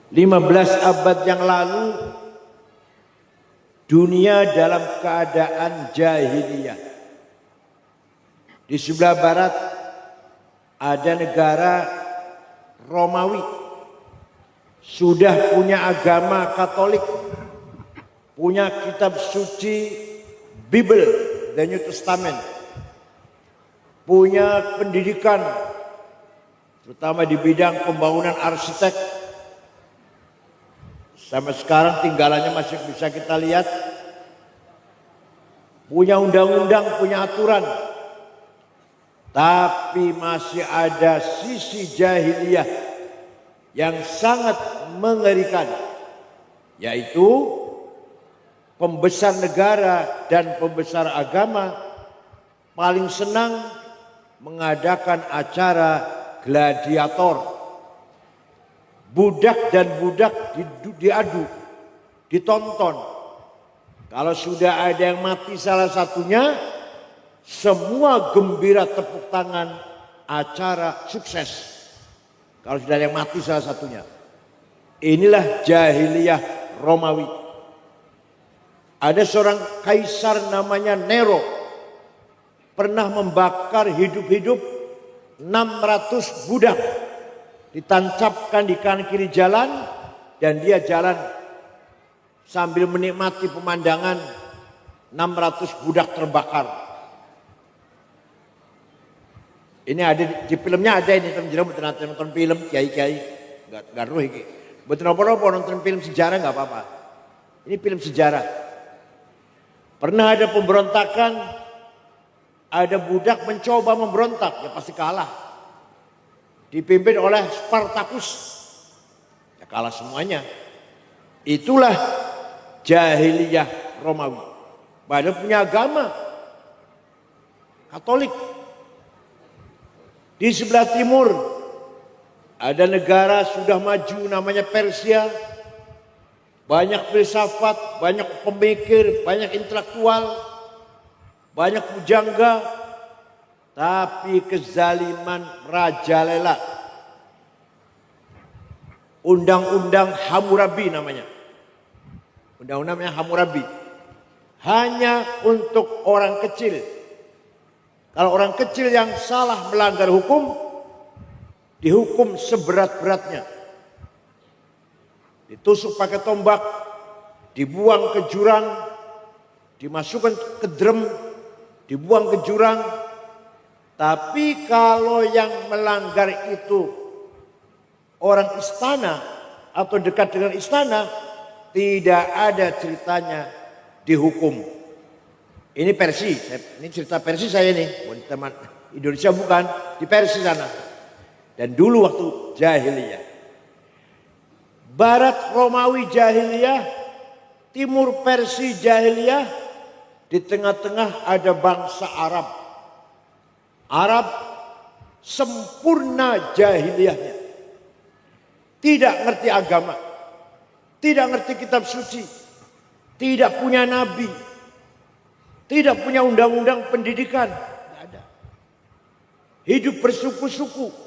15 abad yang lalu dunia dalam keadaan jahiliyah. Di sebelah barat ada negara Romawi, sudah punya agama Katolik, punya kitab suci Bible, The New Testament, punya pendidikan terutama di bidang pembangunan arsitek. Sampai sekarang tinggalannya masih bisa kita lihat. Punya undang-undang, punya aturan. Tapi masih ada sisi jahiliyah yang sangat mengerikan, yaitu pembesar negara dan pembesar agama paling senang mengadakan acara gladiator. Budak dan budak diadu, ditonton. Kalau sudah ada yang mati salah satunya, semua gembira tepuk tangan, acara sukses. Kalau sudah ada yang mati salah satunya. Inilah jahiliyah Romawi. Ada seorang kaisar namanya Nero, pernah membakar hidup-hidup 600 budak, ditancapkan di kanan kiri jalan, dan dia jalan sambil menikmati pemandangan 600 budak terbakar. Ini ada di filmnya, ada ini teman-teman nonton film kiai-kiai nggak roh iki. Betul apa nonton film sejarah nggak apa-apa. Ini film sejarah. Pernah ada pemberontakan, ada budak mencoba memberontak, ya pasti kalah. Dipimpin oleh Spartacus, ya kalah semuanya. Itulah jahiliyah Romawi. Padahal punya agama Katolik. Di sebelah timur ada negara sudah maju namanya Persia. Banyak filsafat, banyak pemikir, banyak intelektual, banyak pujangga, tapi kezaliman merajalela. Undang-undang Hammurabi namanya. Undang-undangnya Hammurabi. Hanya untuk orang kecil. Kalau orang kecil yang salah melanggar hukum, dihukum seberat-beratnya. Ditusuk pakai tombak, dibuang ke jurang, dimasukkan ke drum, dibuang ke jurang. Tapi kalau yang melanggar itu orang istana atau dekat dengan istana, tidak ada ceritanya dihukum. Ini Persia, ini cerita Persia saya nih, teman Indonesia bukan, di Persia sana. Dan dulu waktu jahiliyah. Barat Romawi jahiliyah, timur Persia jahiliyah, di tengah-tengah ada bangsa Arab. Arab sempurna jahiliyahnya. Tidak ngerti agama, tidak ngerti kitab suci, tidak punya nabi, tidak punya undang-undang pendidikan, tidak ada. Hidup bersuku-suku.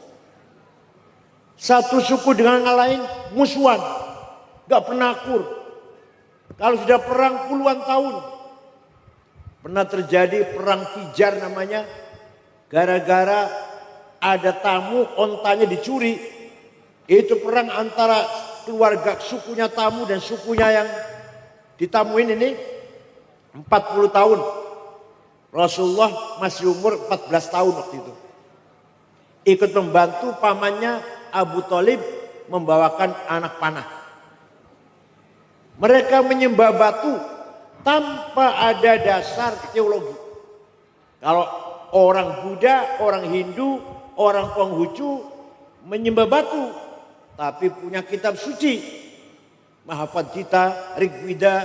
Satu suku dengan yang lain musuhan, gak pernah akur. Kalau sudah perang puluhan tahun. Pernah terjadi perang Fijar namanya, gara-gara ada tamu ontanya dicuri. Itu perang antara keluarga sukunya tamu dan sukunya yang ditamuin ini 40 tahun. Rasulullah masih umur 14 tahun waktu itu. Ikut membantu pamannya Abu Thalib membawakan anak panah. Mereka menyembah batu tanpa ada dasar teologi. Kalau orang Buddha, orang Hindu, orang Konghucu menyembah batu, tapi punya kitab suci, Mahabharata Gita, Rigveda,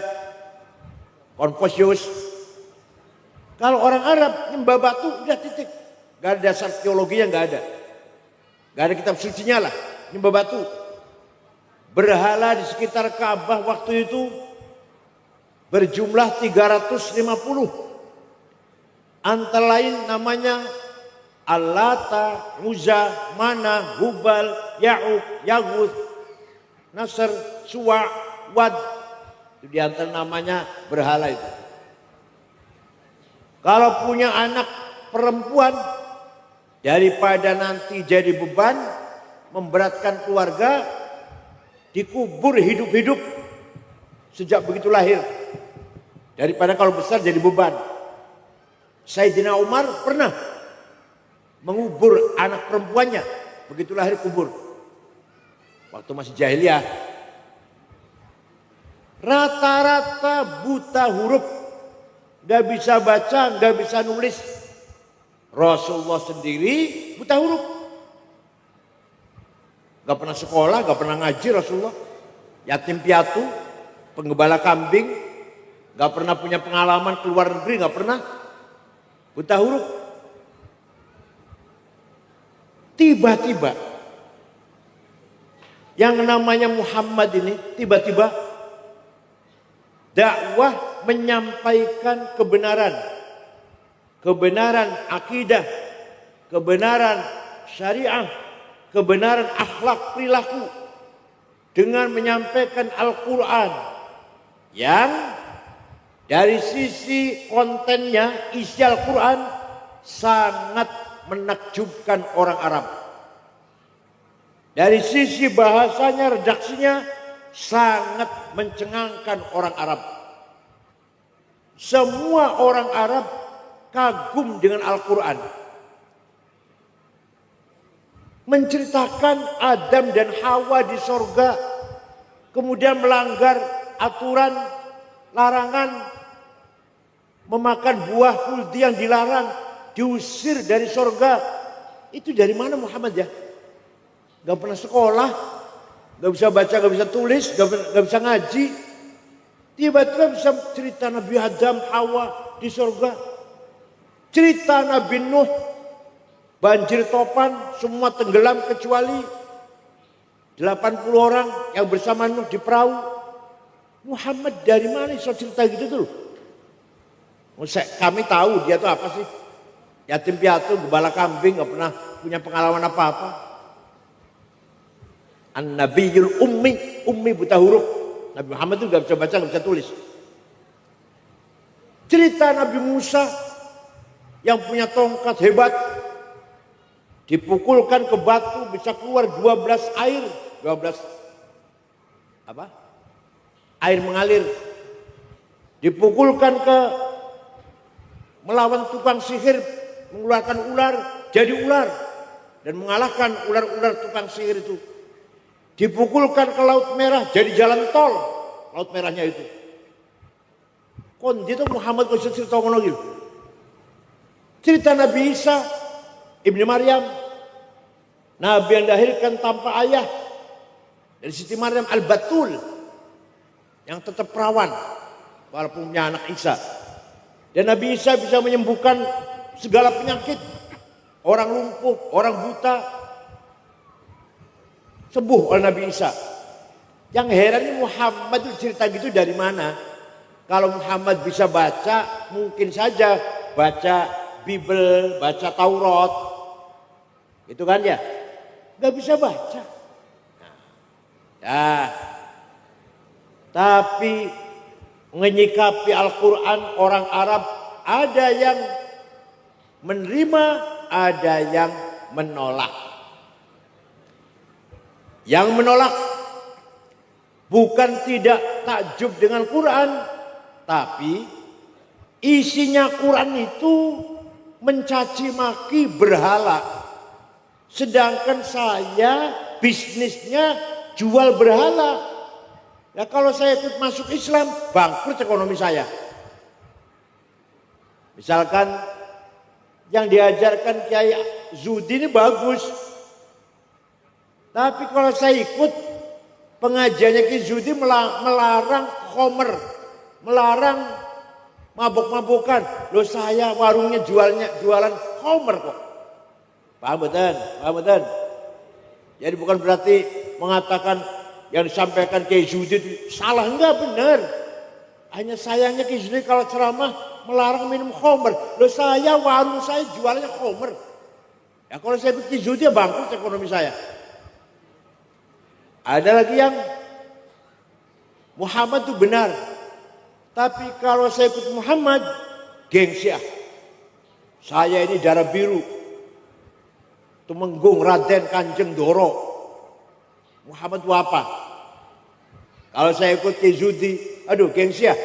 Konfusius. Kalau orang Arab menyembah batu, udah titik. Gak ada dasar teologinya, gak ada. Gak ada kitab sucinya lah, menyembah batu. Berhala di sekitar Ka'bah waktu itu berjumlah 350. Antara lain namanya Al-Lata, Uzza, Mana, Hubal, Ya'uq, Yaghut. Nasr, Suwa, Wad. Itu diantara namanya berhala itu. Kalau punya anak perempuan, daripada nanti jadi beban, memberatkan keluarga, dikubur hidup-hidup sejak begitu lahir. Daripada kalau besar jadi beban. Sayyidina Umar pernah mengubur anak perempuannya, begitu lahir kubur. Waktu masih jahiliyah. Rata-rata buta huruf, gak bisa baca, gak bisa nulis. Rasulullah sendiri buta huruf. Gak pernah sekolah, gak pernah ngaji Rasulullah. Yatim piatu, penggembala kambing. Gak pernah punya pengalaman keluar negeri, gak pernah. Buta huruf. Tiba-tiba yang namanya Muhammad ini tiba-tiba dakwah menyampaikan kebenaran. Kebenaran akidah, kebenaran syariah, kebenaran akhlak perilaku dengan menyampaikan Al-Quran yang dari sisi kontennya, isi Al-Quran sangat menakjubkan orang Arab. Dari sisi bahasanya, redaksinya sangat mencengangkan orang Arab. Semua orang Arab kagum dengan Al-Quran. Menceritakan Adam dan Hawa di sorga, kemudian melanggar aturan, larangan, memakan buah kuldi yang dilarang, diusir dari sorga. Itu dari mana Muhammad ya? Gak pernah sekolah, gak bisa baca, gak bisa tulis, gak bisa ngaji. Tiba-tiba bisa cerita Nabi Adam, Hawa di sorga. Cerita Nabi Nuh, banjir topan, semua tenggelam kecuali 80 orang yang bersama Nuh di perahu. Muhammad dari mana bisa cerita gitu tuh? Kami tahu dia tuh apa sih? Yatim piatu, gembala kambing, gak pernah punya pengalaman apa-apa. An-Nabiyul Ummi buta huruf. Nabi Muhammad itu gak bisa baca, gak bisa tulis. Cerita Nabi Musa yang punya tongkat hebat, dipukulkan ke batu bisa keluar 12 air, 12 apa? Air mengalir. Dipukulkan ke melawan tukang sihir, mengeluarkan ular, jadi ular dan mengalahkan ular-ular tukang sihir itu. Dipukulkan ke Laut Merah, jadi jalan tol Laut Merahnya itu. Kon itu Muhammad kok cerita ngono gitu. Cerita Nabi Isa Ibnu Maryam, Nabi yang dilahirkan tanpa ayah dari Siti Maryam Al-Batul yang tetap perawan walaupun punya anak Isa. Dan Nabi Isa bisa menyembuhkan segala penyakit, orang lumpuh, orang buta sembuh oleh Nabi Isa. Yang heran Muhammad itu cerita gitu dari mana? Kalau Muhammad bisa baca, mungkin saja baca Bible, baca Taurat, gitu kan ya? Gak bisa baca. Nah, tapi menyikapi Al-Quran orang Arab ada yang menerima, ada yang menolak. Yang menolak bukan tidak takjub dengan Quran, tapi isinya Quran itu mencaci maki berhala. Sedangkan saya bisnisnya jual berhala. Ya kalau saya ikut masuk Islam, bangkrut ekonomi saya. Misalkan yang diajarkan Kiai Zudi ini bagus. Tapi kalau saya ikut pengajiannya Kiai Zudi melarang khomer, melarang mabok-mabokan. Loh saya warungnya jualan khomer kok. Paham betul? Paham betul? Jadi bukan berarti mengatakan yang disampaikan Kiai Zudi itu salah, enggak, benar. Hanya sayangnya Kiai Zudi kalau ceramah melarang minum khomer. Loh saya warung saya jualnya khomer. Ya kalau saya ikut Kiai Zudi ya bangkrut ekonomi saya. Ada lagi yang Muhammad itu benar. Tapi kalau saya ikut Muhammad, gengsi ah. Saya ini darah biru. Tumenggung Raden Kanjeng Doro. Muhammad itu apa? Kalau saya ikut Kizudi, aduh gengsi ah.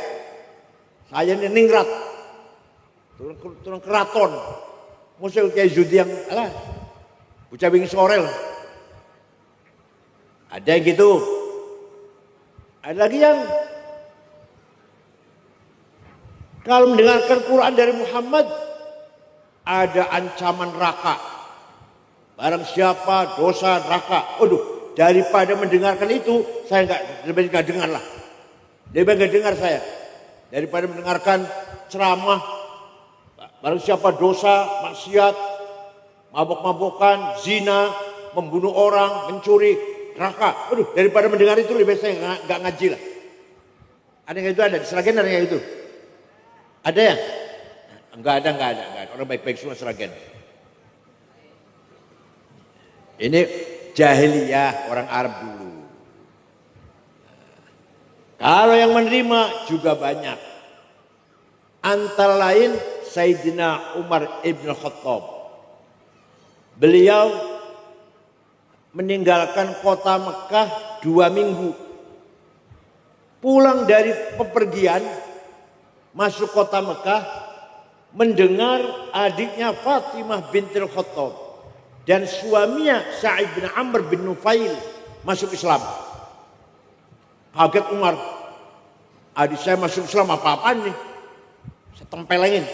Saya ini ningrat. Turun keraton. Musuh Kizudi yang alah. Bocah bing sorel. Ada yang gitu. Ada lagi yang kalau mendengarkan Quran dari Muhammad ada ancaman neraka. Barang siapa dosa neraka. Aduh, daripada mendengarkan itu saya lebih nggak dengar lah. Lebih nggak dengar saya daripada mendengarkan ceramah. Barang siapa dosa, maksiat, mabok-mabokan, zina, membunuh orang, mencuri, neraka. Aduh, daripada mendengar itu lebih saya nggak ngaji lah. Ada yang itu ada di Sragen, ada yang itu. Ada ya? Enggak ada. Orang baik-baik semua Sragen. Ini jahiliyah orang Arab dulu. Kalau yang menerima juga banyak. Antara lain Sayyidina Umar ibn Khattab. Beliau meninggalkan kota Mekah 2 minggu. Pulang dari pepergian, masuk kota Mekah, mendengar adiknya Fatimah bintil Khattab dan suaminya Sa'id bin Amr bin Nufail masuk Islam. Kaget Umar. Adik saya masuk Islam apa-apaan nih? Saya tempelengin.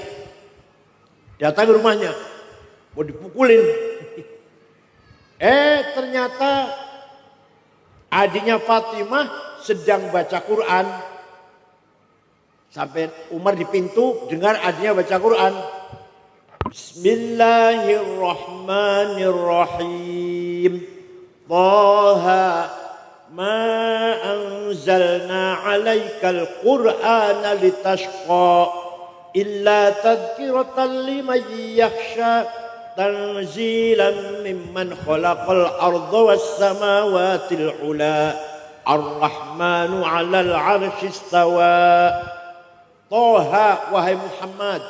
Datang ke rumahnya. Mau dipukulin. Ternyata adiknya Fatimah sedang baca Quran. Sampai Umar di pintu dengar adiknya baca Quran. Bismillahirrahmanirrahim. Taha ma anzalna 'alaikal Qur'ana litashqa illa tadhkiratan liman yakhsha tanzilan mimman khalaqal arda was samawatil ula ar-rahmanu 'alal 'arsy istawa. Toha, wahai Muhammad,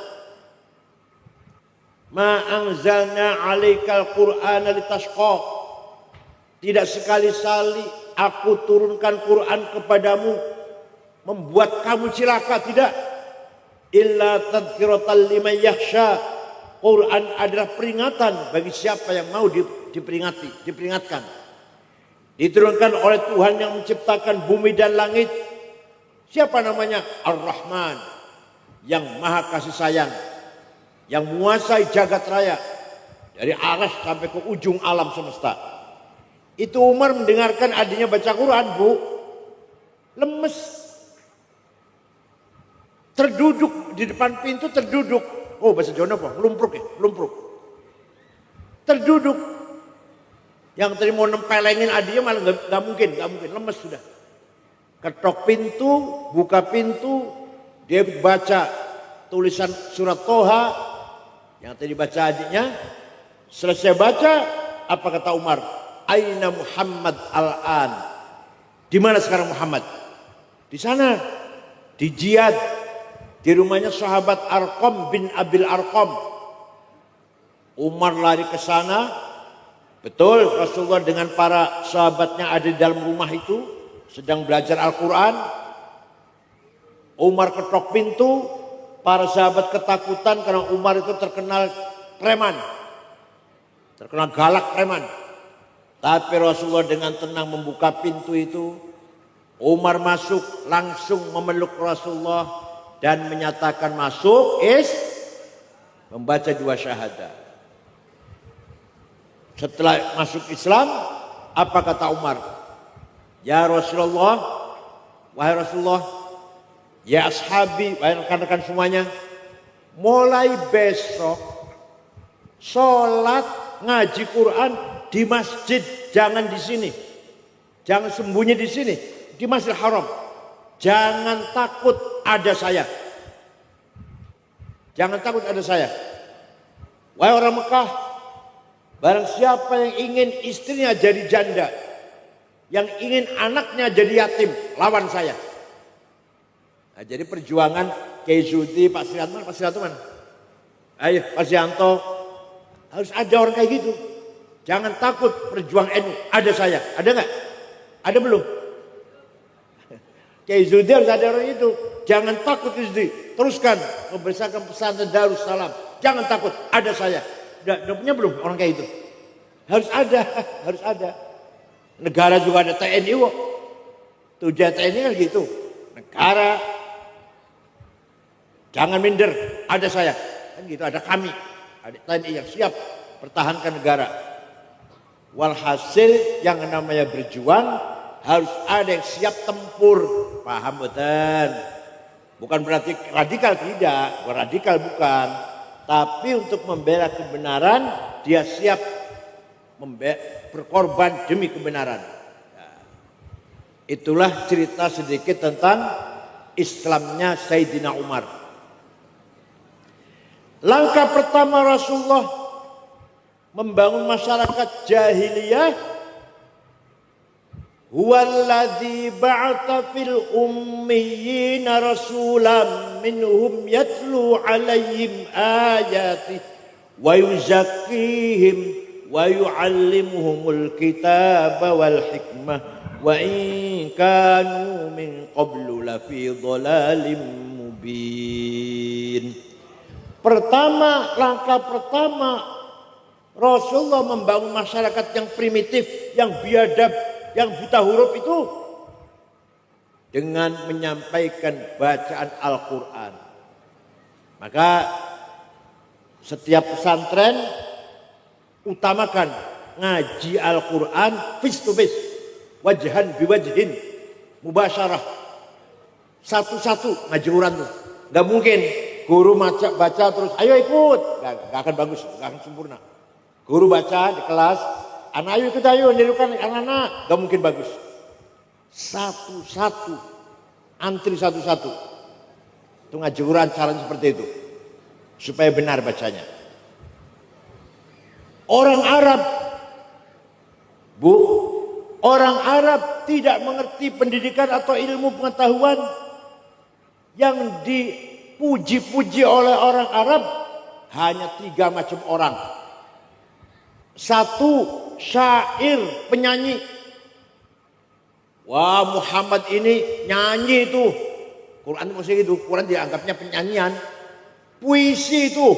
ma anzalna 'alaikal Qur'ana litashqa. Tidak sekali-kali aku turunkan Quran kepadamu membuat kamu celaka, tidak. Illa tadhkiratan liman yakhsha. Quran adalah peringatan bagi siapa yang mau diperingatkan. Diturunkan oleh Tuhan yang menciptakan bumi dan langit. Siapa namanya? Ar-Rahman, yang maha kasih sayang, yang menguasai jagat raya dari aras sampai ke ujung alam semesta. Itu Umar mendengarkan adiknya baca Quran, Bu. Lemes. Terduduk di depan pintu, terduduk. Oh, bahasa Jawa apa? Lumpruk ya? Lumpruk. Terduduk. Yang tadi mau nempelengin adiknya malah nggak mungkin. Lemes sudah. Ketok pintu, buka pintu, dia baca tulisan surat Toha yang tadi baca adiknya. Selesai baca, apa kata Umar? Aina Muhammad al-an. Di mana sekarang Muhammad? Di sana, di jihad, di rumahnya sahabat Arqam bin Abil Arqam. Umar lari ke sana. Betul, Rasulullah dengan para sahabatnya ada di dalam rumah itu, sedang belajar Al-Quran. Umar ketok pintu, para sahabat ketakutan karena Umar itu terkenal preman, terkenal galak preman. Tapi Rasulullah dengan tenang membuka pintu itu. Umar masuk, langsung memeluk Rasulullah dan menyatakan masuk membaca 2 syahadat. Setelah masuk Islam, apa kata Umar? Ya Rasulullah, wahai Rasulullah, ya ashabi, wahai rekan-rekan semuanya, mulai besok sholat ngaji Quran di masjid, jangan di sini, jangan sembunyi di sini, di Masjidil Haram. Jangan takut ada saya, jangan takut ada saya. Wahai orang Mekah, barang siapa yang ingin istrinya jadi janda, yang ingin anaknya jadi yatim, lawan saya. Nah, jadi perjuangan Kiai Sudi, Pak Srianto mana? Ayo Pak Srianto, harus ada orang kayak gitu. Jangan takut berjuang NU, ada saya, ada nggak? Ada belum? Kiai Sudi harus ada orang itu. Jangan takut Sudi, teruskan membesarkan pesantren Darussalam. Jangan takut, ada saya. Udah punya belum orang kayak itu? Harus ada, harus ada. Negara juga ada TNI kok. Tujuan TNI kan gitu. Negara, jangan minder, ada saya. Kan gitu, ada kami. Ada TNI yang siap pertahankan negara. Walhasil yang namanya berjuang harus ada yang siap tempur. Paham betul? Bukan berarti radikal, tidak. Radikal bukan. Tapi untuk membela kebenaran, dia siap berkorban demi kebenaran. Itulah cerita sedikit tentang Islamnya Sayyidina Umar. Langkah pertama Rasulullah membangun masyarakat jahiliyah, huwallazi ba'atha fil ummiyina rasulan minhum yatlu 'alaihim ayatihi wa yuzakkihim wa yu'allimuhumul kitaba wal hikmah wa in kanu min qablu lafi dhalalim mubin. Langkah pertama Rasulullah membangun masyarakat yang primitif, yang biadab, yang buta huruf itu dengan menyampaikan bacaan Al-Quran. Maka setiap pesantren utamakan ngaji Al-Quran face to face, wajhan biwajhin, mubasyarah, satu-satu ngaji Quran tuh. Gak mungkin guru baca terus ayo ikut, gak akan bagus, gak akan sempurna. Guru baca di kelas, anak ayo ikut, ayo nirukan anak-anak, gak mungkin bagus. Satu-satu, antri satu-satu. Itu ngaji Quran caranya seperti itu, supaya benar bacanya. Orang Arab, orang Arab tidak mengerti pendidikan atau ilmu pengetahuan yang dipuji-puji oleh orang Arab hanya 3 macam orang. 1, syair, penyanyi. Wah, Muhammad ini nyanyi itu. Quran itu maksudnya gitu, Quran dianggapnya penyanyian. Puisi itu.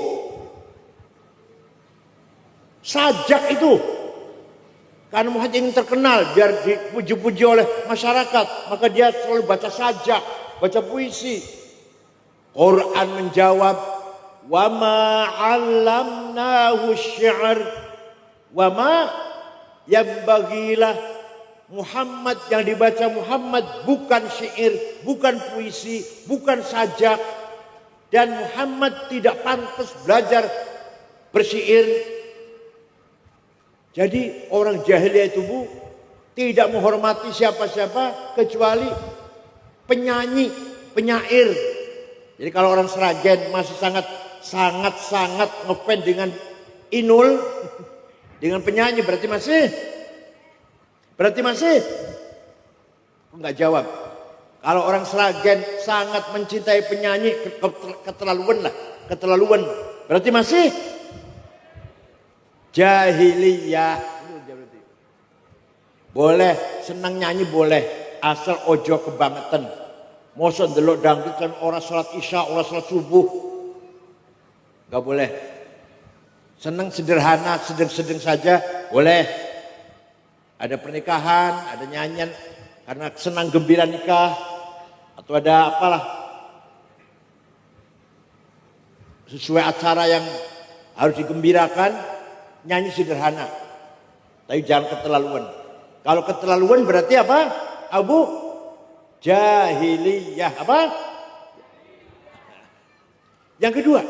Sajak itu. Karena Muhammad ingin terkenal biar dipuji-puji oleh masyarakat, maka dia selalu baca sajak, baca puisi. Quran menjawab, wa ma 'allamnahu syi'r wa ma yambagilah. Muhammad yang dibaca Muhammad bukan syair, bukan puisi, bukan sajak, dan Muhammad tidak pantas belajar bersyair. Jadi orang jahiliyah itu tidak menghormati siapa-siapa kecuali penyanyi, penyair. Jadi kalau orang Sragen masih sangat ngefans dengan Inul, dengan penyanyi, berarti masih enggak jawab. Kalau orang Sragen sangat mencintai penyanyi, keterlaluan, berarti masih jahiliyah. Boleh senang nyanyi, boleh, asal ojo kebangetan. Mosok ndelok dangdut kan ora salat isya, ora salat subuh. Enggak boleh. Senang sederhana, sedang-sedang saja boleh. Ada pernikahan, ada nyanyian karena senang gembira nikah, atau ada apalah sesuai acara yang harus digembirakan, nyanyi sederhana. Tapi jangan keterlaluan. Kalau keterlaluan berarti apa? Abu jahiliyah. Apa? Yang kedua,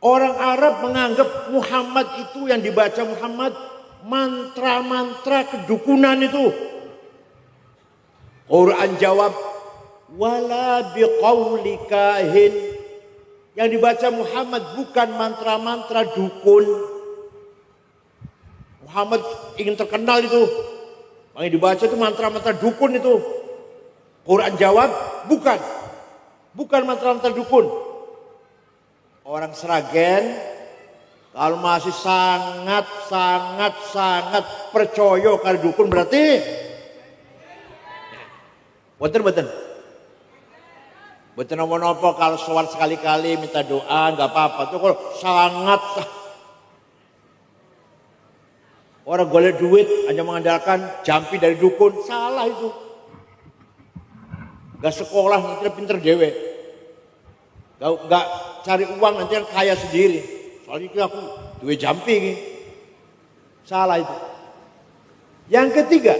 orang Arab menganggap Muhammad itu yang dibaca Muhammad mantra-mantra kedukunan itu. Quran jawab, wala biqauli kahin. Yang dibaca Muhammad bukan mantra-mantra dukun. Muhammad ingin terkenal itu. Yang dibaca itu mantra-mantra dukun itu. Quran jawab, bukan. Bukan mantra-mantra dukun. Orang Sragen kalau masih sangat percaya karo dukun berarti boten. Boten napa-napa kalau sowan sekali-kali minta doa enggak apa-apa. Itu kalau sangat orang golek duit hanya mengandalkan jampi dari dukun, salah itu. Gak sekolah nanti pinter dewe. Gak cari uang nanti kaya sendiri. Soalnya itu aku duit jampi ini. Salah itu. Yang ketiga,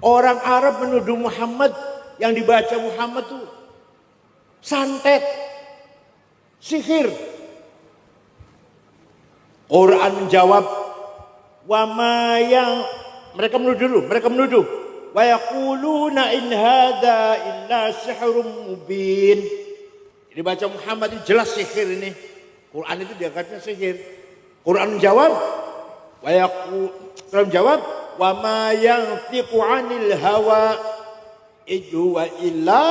orang Arab menuduh Muhammad yang dibaca Muhammad itu santet, sihir. Quran menjawab, wama yang mereka menuduh. Wa yaquluna in hadza illa sihrun mubin. Jadi baca Muhammad ini jelas sihir ini. Quran itu dianggapnya sihir. Quran menjawab, wa ma yantiqu 'anil hawa wa illa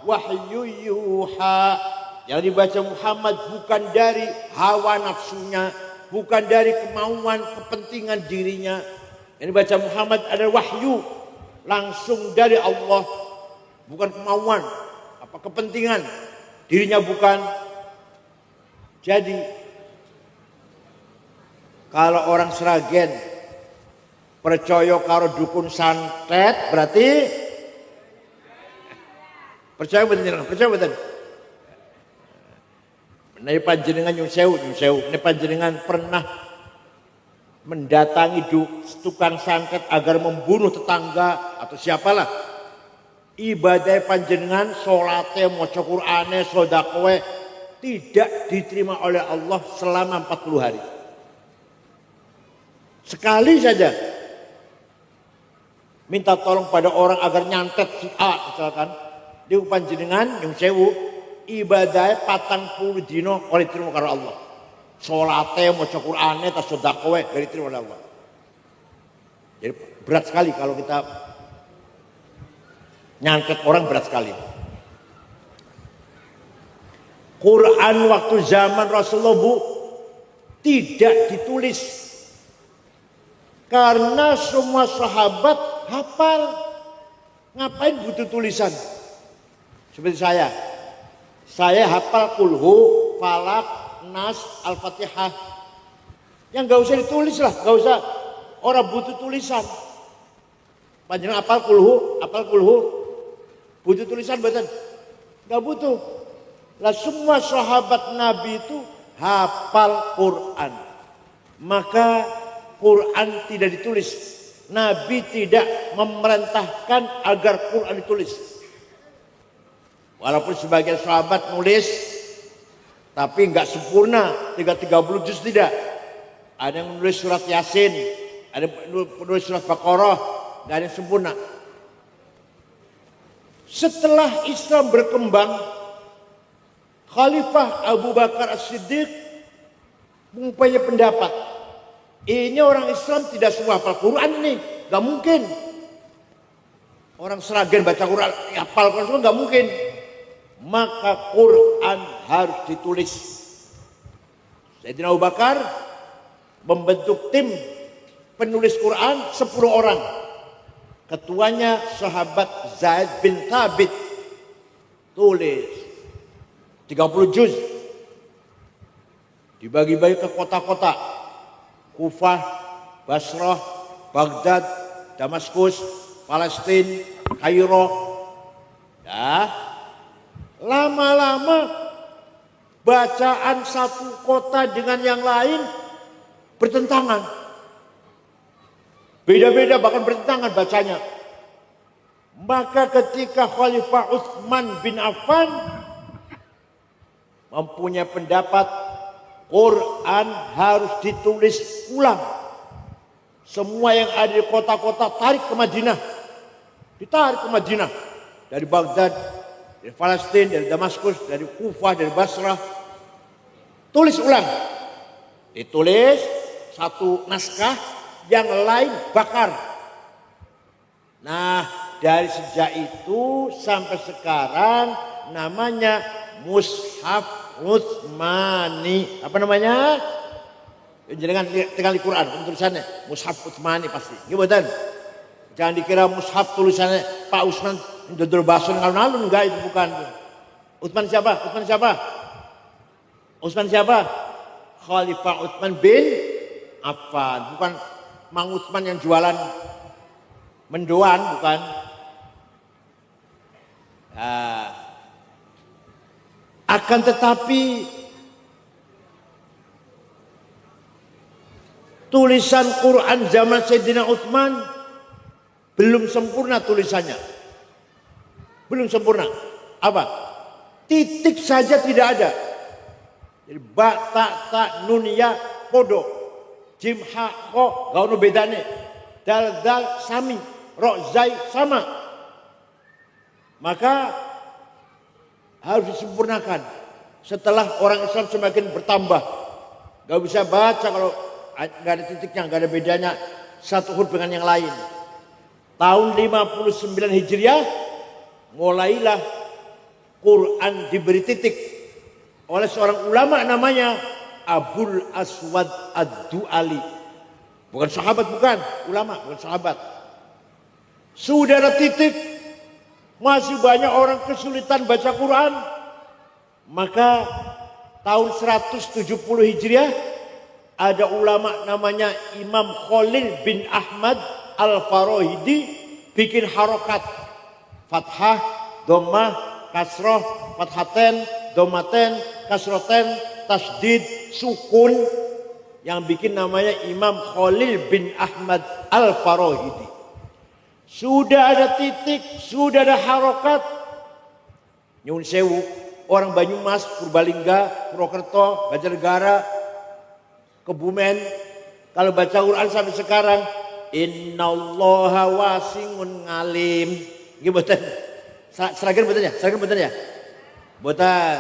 wahyu yuha. Yang dibaca Muhammad bukan dari hawa nafsunya, bukan dari kemauan kepentingan dirinya. Yang dibaca Muhammad adalah wahyu langsung dari Allah, bukan kemauan apa kepentingan dirinya, bukan. Jadi kalau orang Sragen percaya karo dukun santet berarti percaya betul. Nek panjenengan nyun sewu, nek panjenengan pernah mendatangi tukang santet agar membunuh tetangga atau siapalah, ibadah panjenengan, salate, maca Qur'ane, sedekah tidak diterima oleh Allah selama 40 hari. Sekali saja minta tolong pada orang agar nyantet si A misalkan, di panjenengan yang sewu ibadah 40 dino oleh diterima karo Allah. Salate, maca Qur'ane, tas sedekah dari diterima oleh Allah. Jadi berat sekali kalau kita nyantet orang, berat sekali. Quran waktu zaman Rasulullah tidak ditulis karena semua sahabat hafal. Ngapain butuh tulisan? Seperti saya hafal kulhu, falak, nas, al-fatihah. Yang gak usah ditulis lah, gak usah. Orang butuh tulisan. Panjenengan hafal kulhu, butuh tulisan betul? Gak butuh. Lah semua sahabat Nabi itu hafal Quran. Maka Quran tidak ditulis. Nabi tidak memerintahkan agar Quran ditulis. Walaupun sebagian sahabat nulis, tapi enggak sempurna, 30 juz tidak. Ada yang menulis surat Yasin, ada yang menulis surat Baqarah, enggak ada yang sempurna. Setelah Islam berkembang, Khalifah Abu Bakar As-Siddiq mempunyai pendapat, ini orang Islam tidak semua hafal Quran nih, gak mungkin. Orang Sragen baca Quran, hafal Quran semua gak mungkin. Maka Quran harus ditulis. Sayyidina Abu Bakar membentuk tim penulis Quran 10 orang. Ketuanya sahabat Zaid bin Thabit. Tulis 30 juz. Dibagi-bagi ke kota-kota. Kufah, Basrah, Baghdad, Damaskus, Palestina, Kairo. Ya. Lama-lama bacaan satu kota dengan yang lain bertentangan. Beda-beda bahkan bertentangan bacanya. Maka ketika Khalifah Utsman bin Affan mempunyai pendapat Quran harus ditulis ulang. Semua yang ada di kota-kota tarik ke Madinah. Ditarik ke Madinah. Dari Baghdad, dari Palestina, dari Damaskus, dari Kufah, dari Basrah. Tulis ulang. Ditulis satu naskah, yang lain bakar. Nah, dari sejak itu sampai sekarang namanya Mushaf Utsmani. Apa namanya? Jangan tinggal di Quran tulisannya Mushaf Utsmani pasti. Gimana? Jangan dikira mushaf tulisannya Pak Utsman dodol basun alun-alun, enggak, itu bukan. Utsman siapa? Utsman siapa? Utsman siapa? Khalifah Utsman bin Affan, bukan Mang Utsman yang jualan mendoan, bukan. Nah, akan tetapi tulisan Quran zaman Sayyidina Utsman belum sempurna tulisannya. Belum sempurna. Apa? Titik saja tidak ada. Jadi ba, ta, nun, ya, podo. Jim, ha, ko, gak ada bedanya. Dal, dal, sami. Ro, zai, sama. Maka harus disempurnakan. Setelah orang Islam semakin bertambah. Gak bisa baca kalau gak ada titiknya, gak ada bedanya satu huruf dengan yang lain. Tahun 59 Hijriah mulailah Quran diberi titik oleh seorang ulama namanya Abul Aswad Ad-Du'ali. Bukan sahabat, bukan ulama, bukan sahabat. Sudah ada titik, masih banyak orang kesulitan baca Quran. Maka tahun 170 Hijriah ada ulama namanya Imam Khalil bin Ahmad Al-Farahidi bikin harokat fathah, dhammah, kasroh, fathaten, dhammaten, kasroten, tasdid, sukun, yang bikin namanya Imam Khalil bin Ahmad Al-Farahidi. Sudah ada titik, sudah ada harokat. Nyun sewu, orang Banyumas, Purbalingga, Purwokerto, Banjarnegara, Kebumen, kalau baca Quran sampai sekarang, innallaha wasi'un ngalim. Nggih mboten? Seragam mboten ya? Seragam mboten ya? Mboten.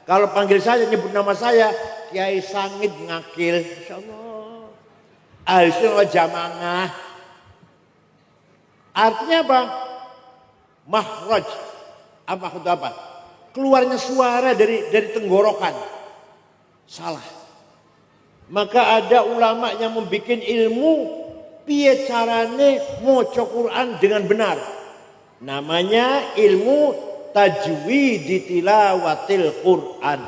Kalau panggil saya, nyebut nama saya Kiai Sangit Ngakil, insyaallah. Alhamdulillah jamangah. Artinya apa? Makhraj. Apa maksud apa? Keluarnya suara dari tenggorokan. Salah. Maka ada ulama yang membuat ilmu piye carane maca Quran dengan benar. Namanya ilmu tajwid tilawatil Quran.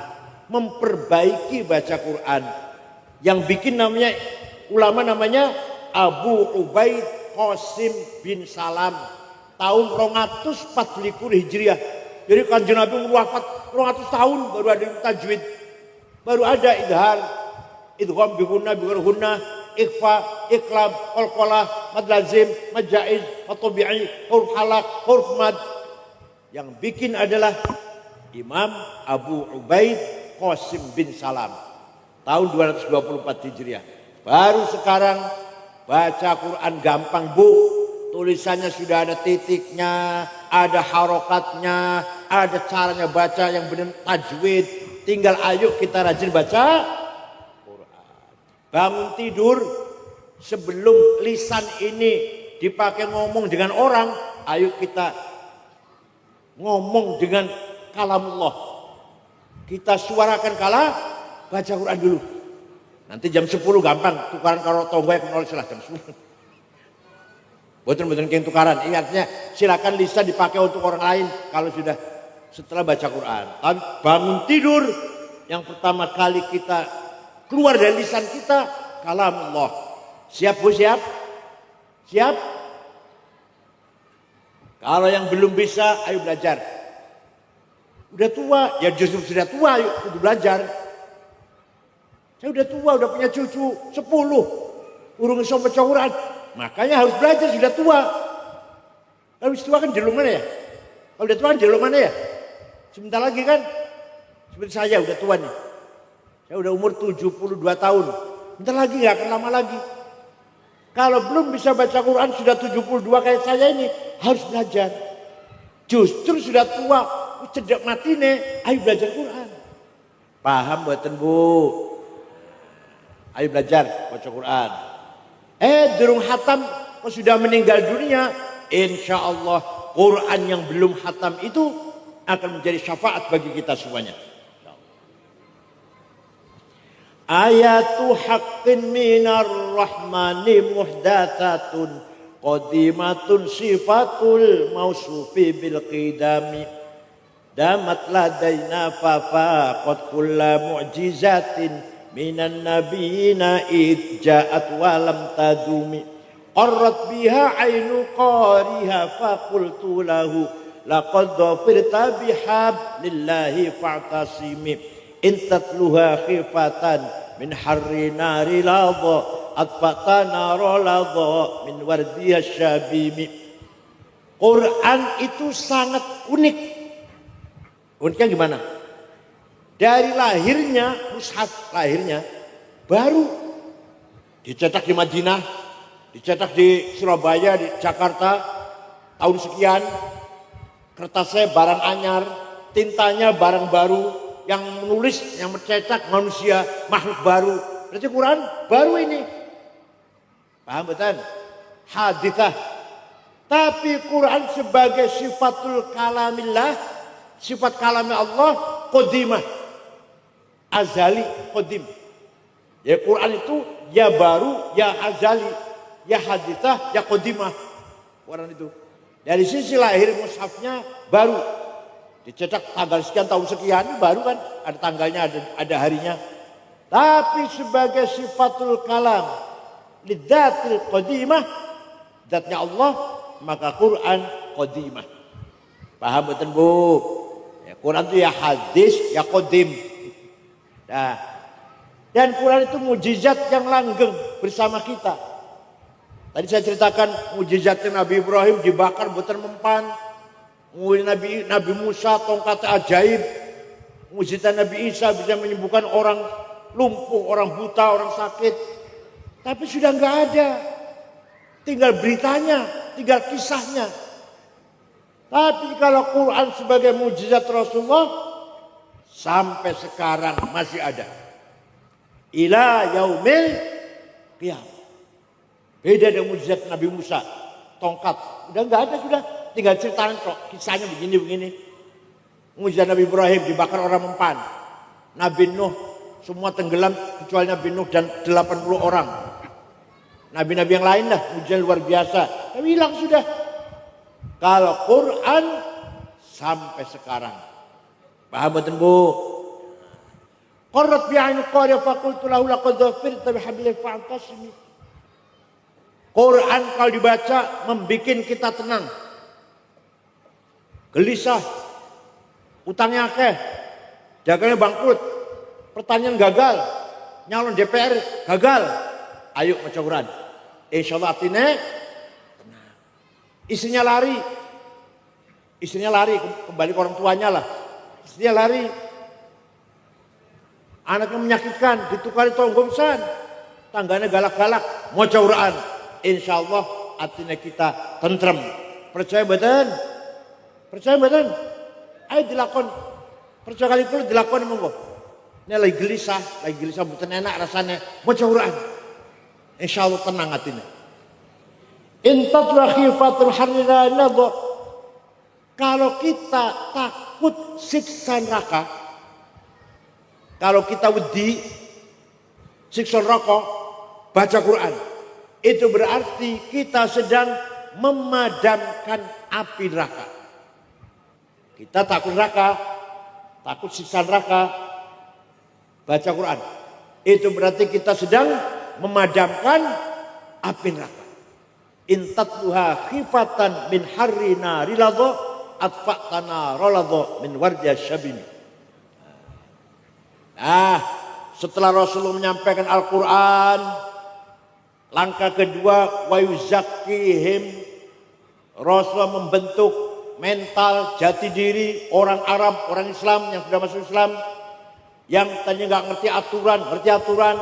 Memperbaiki baca Quran. Yang bikin namanya ulama namanya Abu Ubaid Qasim bin Salam. Tahun 224 Hijriah. Jadi Kanjeng Nabi wafat 200 tahun baru ada tajwid. Baru ada idhar, idgham bi gunna bi gunna, ikhfa, iqlab, qalqalah, mad lazim, mad jaiz, mad tabi'i, huruf halaq, huruf mad. Yang bikin adalah Imam Abu Ubaid Qasim bin Salam. Tahun 224 Hijriah. Baru sekarang baca Quran gampang, Bu. Tulisannya sudah ada titiknya, ada harokatnya, ada caranya baca yang benar tajwid. Tinggal ayo kita rajin baca Quran. Bangun tidur sebelum lisan ini dipakai ngomong dengan orang, ayo kita ngomong dengan kalamullah. Kita suarakan kalam, baca Quran dulu. Nanti jam 10 gampang, tukaran karo tonggo ya kenal salah jam 10. Betul-betul yang tukaran. Ini artinya silakan lisan dipakai untuk orang lain kalau sudah setelah baca Quran. Tapi bangun tidur yang pertama kali kita keluar dari lisan kita kalamullah. Siap Bu, siap? Siap? Kalau yang belum bisa ayo belajar. Udah tua, ya justru sudah tua ayo kudu belajar. Saya udah tua, udah punya cucu 10. Urung iso baca Quran. Makanya harus belajar, sudah tua. Kalau tua kan jalur mana ya? Kalau udah tua kan jalur mana ya? Sebentar lagi kan? Seperti saya udah tua nih. Saya udah umur 72 tahun. Bentar lagi gak akan lama lagi. Kalau belum bisa baca Quran sudah 72 kayak saya ini, harus belajar. Justru sudah tua, cedek mati nih, ayo belajar Quran. Paham buatan Bu? Ayo belajar baca Quran. Durung hatam kok sudah meninggal dunia, insya Allah Quran yang belum khatam itu akan menjadi syafaat bagi kita semuanya. Ayatu haqqin minar rahmani muhdatsatun qadimatun sifatul mausufi bil qidami damat ladaina faqad kullu mu'jizatin minan nabiyina id ja'at wa lam tadumi qarrat biha ainu qariha faqultu lahu laqad dhafirta bihablillahi fa'tasimi in tatluha khifatan min harri nari ladha atfatana roladha min wardiya syabimi. Quran itu sangat unik. Uniknya gimana? Dari lahirnya, mushaf lahirnya baru dicetak di Madinah, dicetak di Surabaya, di Jakarta tahun sekian, kertasnya barang anyar, tintanya barang baru, yang menulis, yang mencetak manusia makhluk baru. Berarti Quran baru ini. Paham betul? Hadithah. Tapi Quran sebagai sifatul kalamillah, sifat kalami Allah, qadimah. Azali, qadim. Ya Quran itu ya baru, ya azali, ya hadithah, ya qadimah. Quran itu. Dari sisi lahir mushafnya baru. Dicetak tanggal sekian tahun sekian baru kan ada tanggalnya ada harinya. Tapi sebagai sifatul kalam lidzatil qadimah, zatnya Allah, maka Quran qadimah. Paham betul Bu? Ya, Quran itu ya hadis, ya qadim. Nah, dan Quran itu mujizat yang langgeng bersama kita. Tadi saya ceritakan mujizatnya Nabi Ibrahim dibakar buatan mempan. Nabi Musa tongkat ajaib, mujizat Nabi Isa bisa menyembuhkan orang lumpuh, orang buta, orang sakit. Tapi sudah nggak ada, tinggal beritanya, tinggal kisahnya. Tapi kalau Quran sebagai mujizat Rasulullah sampai sekarang masih ada. Ila yaumil qiyamah. Beda dengan mujizat Nabi Musa, tongkat, udah nggak ada sudah. Tinggal ceritakan kok, kisahnya begini-begini. Mujizat Nabi Ibrahim dibakar orang mempan. Nabi Nuh semua tenggelam kecuali Nabi Nuh dan 80 orang. Nabi-nabi yang lain dah mujizat luar biasa. Tapi hilang sudah. Kalau Quran sampai sekarang. Paham betul Bu? Qarrat bi'ainu qariya faqultu lahu laqad dhafirta bihablillahi fa'tasimi. Quran kalau dibaca membikin kita tenang. Gelisah, utangnya akeh, dagangnya bangkrut, pertanian gagal, nyalon DPR gagal. Ayo baca Quran. Insya Allah artinya tenang. Istrinya lari kembali ke orang tuanya lah. Istrinya lari, anaknya menyakitkan, ditukari tonggomsan, tangganya galak-galak, mau baca Quran. Insya Allah artinya kita tentrem. Percaya betul? Percaya betul? Ayo dilakukan. Percaya kali itu dilakukan monggo. Ini lagi gelisah bukan enak rasanya. Baca Quran. Insya Allah tenang hatinya. Intatlah khifatul harira nadha. Kalau kita takut siksa neraka, kalau kita wedi siksa neraka, baca Quran. Itu berarti kita sedang memadamkan api neraka. Kita takut neraka, takut siksa neraka, baca Quran. Itu berarti kita sedang memadamkan api neraka. Intatluha khifatan min harri nari ladha atfa'tana roladha min wardiya syabimi. Nah, setelah Rasulullah menyampaikan Al-Quran, langkah kedua wa yuzakkihim, Rasulullah membentuk mental jati diri orang Arab, orang Islam yang sudah masuk Islam, yang tadinya nggak ngerti aturan, ngerti aturan,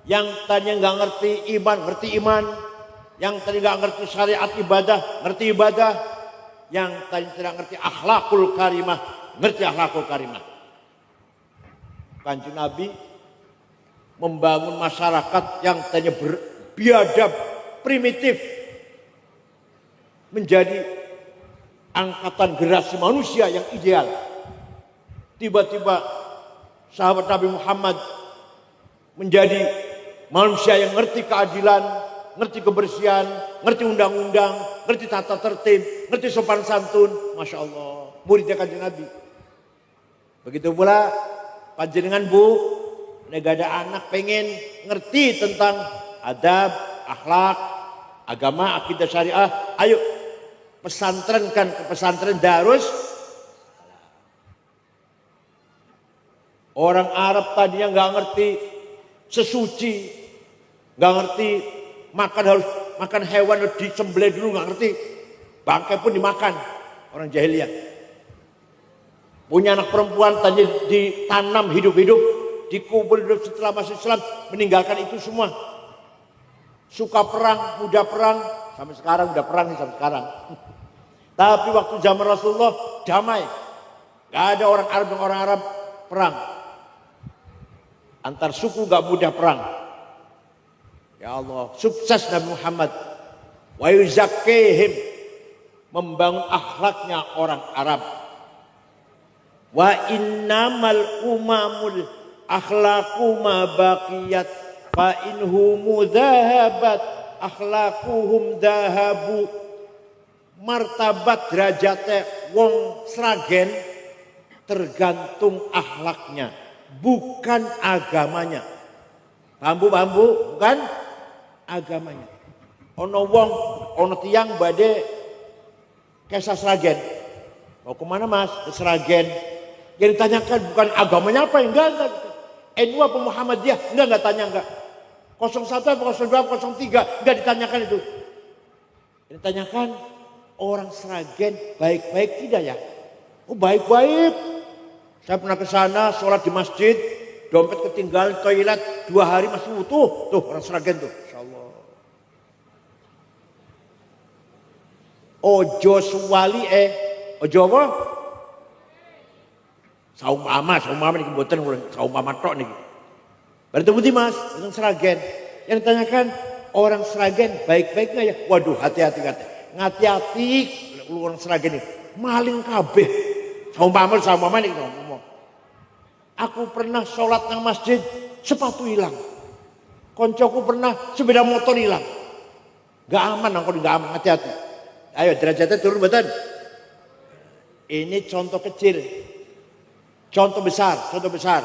yang tadinya nggak ngerti iman, ngerti iman, yang tadinya nggak ngerti syariat ibadah, ngerti ibadah, yang tadinya tidak ngerti akhlakul karimah, ngerti akhlakul karimah. Kanjeng Nabi membangun masyarakat yang tadinya biadab, primitif, menjadi angkatan generasi manusia yang ideal. Tiba-tiba sahabat Nabi Muhammad menjadi manusia yang ngerti keadilan, ngerti kebersihan, ngerti undang-undang, ngerti tata tertib, ngerti sopan santun. Masya Allah, muridnya Kanjeng Nabi. Begitu pula panjenengan Bu, gak ada anak pengen ngerti tentang adab, akhlak, agama, akidah syariah. Ayo pesantrenkan ke pesantren Darus. Orang Arab tadinya nggak ngerti sesuci, nggak ngerti makan harus makan hewan harus disembelih dulu, nggak ngerti. Bangkai pun dimakan orang jahiliyah. Punya anak perempuan tadi ditanam hidup-hidup, dikubur hidup setelah masuk Islam, meninggalkan itu semua. Suka perang, mudah perang, sampai sekarang udah perang sampai sekarang. Tapi waktu zaman Rasulullah damai, nggak ada orang Arab dan orang Arab perang. Antar suku gak mudah perang. Ya Allah, sukses Nabi Muhammad. Wa yuzakkihim, membangun akhlaknya orang Arab. Wa innamal umamul akhlaqu ma baqiyat fa inhumu dhahabat akhlaquhum dhahabu. Martabat derajate wong Sragen tergantung akhlaknya, bukan agamanya. Bambu-bambu bukan agamanya. Ono wong, ono tiang badhe kesah Sragen. Mau kemana Mas? Ke Sragen. Yang ditanyakan bukan agamanya apa, enggak. NU apa Muhammadiyah? Enggak tanya enggak. 01 apa 02 apa 03, enggak ditanyakan itu. Yang ditanyakan orang Sragen baik-baik tidak ya? Oh baik-baik. Saya pernah ke sana sholat di masjid, dompet ketinggalan toilet 2 hari masih utuh. Tuh orang Sragen tuh, insyaallah. Ojo suwali ojo apa? Saumpama niki mboten saumpama tok niki. Berarti budi Mas, orang Sragen. Yang ditanyakan orang Sragen baik-baik enggak ya? Waduh, hati-hati kata. Ngati-hati orang Sragen ini maling kabeh. Saumpama niki ngomong. Aku pernah sholat nang masjid, sepatu hilang. Koncoku pernah sepeda motor hilang. Gak aman, gak aman, hati-hati. Ayo derajatnya turun betul. Ini contoh kecil. Contoh besar.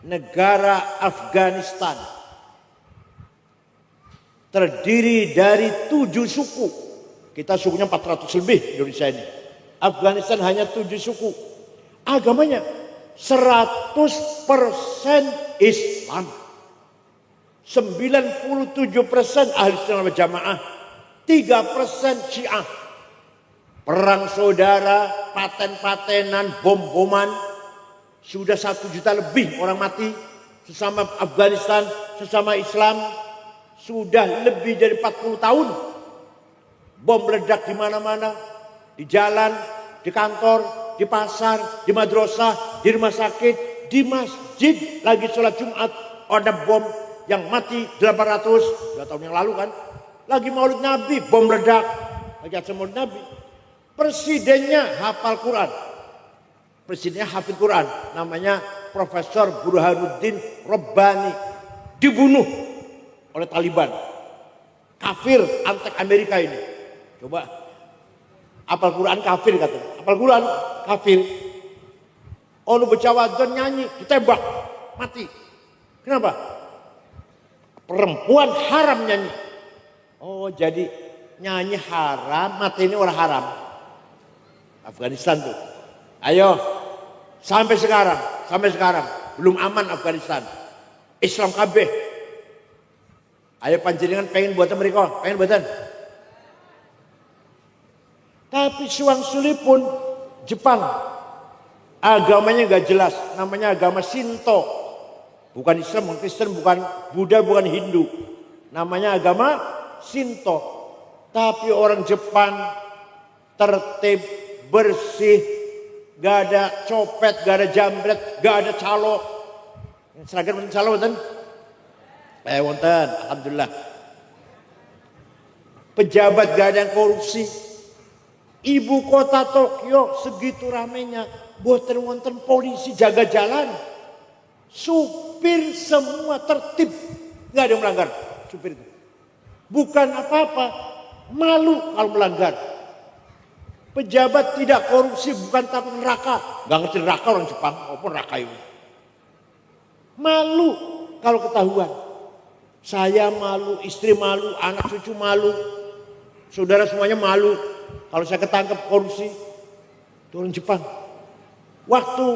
Negara Afghanistan terdiri dari 7 suku. Kita sukunya 400 lebih Indonesia ini. Afghanistan hanya 7 suku. Agamanya 100% Islam. 97% ahli sunnah wal jamaah. 3% Syiah. Perang saudara, paten-patenan, bom-boman. Sudah 1 juta lebih orang mati. Sesama Afghanistan, sesama Islam. Sudah lebih dari 40 tahun. Bom meledak di mana-mana. Di jalan, di kantor, di pasar, di madrasah, di rumah sakit, di masjid. Lagi sholat Jumat, ada bom yang mati 800. 2 tahun yang lalu kan. Lagi maulid Nabi, bom meledak. Lagi acara maulid Nabi. Presidennya hafal Quran. Presidennya hafid Quran. Namanya Profesor Burhanuddin Rabbani. Dibunuh oleh Taliban. Kafir antek Amerika ini. Coba. Hafal Quran kafir katanya. Hafal Quran kafir. Ono becawadon nyanyi. Ditembak. Mati. Kenapa? Perempuan haram nyanyi. Oh jadi nyanyi haram. Mati ini orang haram. Afghanistan tuh. Ayo, sampai sekarang belum aman Afghanistan. Islam kabeh. Ayo panjenengan pengen buatan mereka, pengen buatan. Tapi suang-suli pun Jepang agamanya gak jelas, namanya agama Shinto. Bukan Islam, bukan Kristen, bukan Buddha, bukan Hindu. Namanya agama Shinto. Tapi orang Jepang tertib, bersih, gak ada copet, gak ada jambret, gak ada calo. Seragam wonten calo wonten? Wonten, alhamdulillah. pejabat gak ada yang korupsi. Ibu kota Tokyo segitu ramenya, boten-wonten polisi jaga jalan. Supir semua tertib, gak ada yang melanggar supir itu. Bukan apa-apa, malu kalau melanggar. Pejabat tidak korupsi bukan takut neraka. Gak ngerti neraka orang Jepang, maupun neraka itu. Malu kalau ketahuan. Saya malu, istri malu, anak cucu malu. Saudara semuanya malu. Kalau saya ketangkep korupsi. Itu orang Jepang. Waktu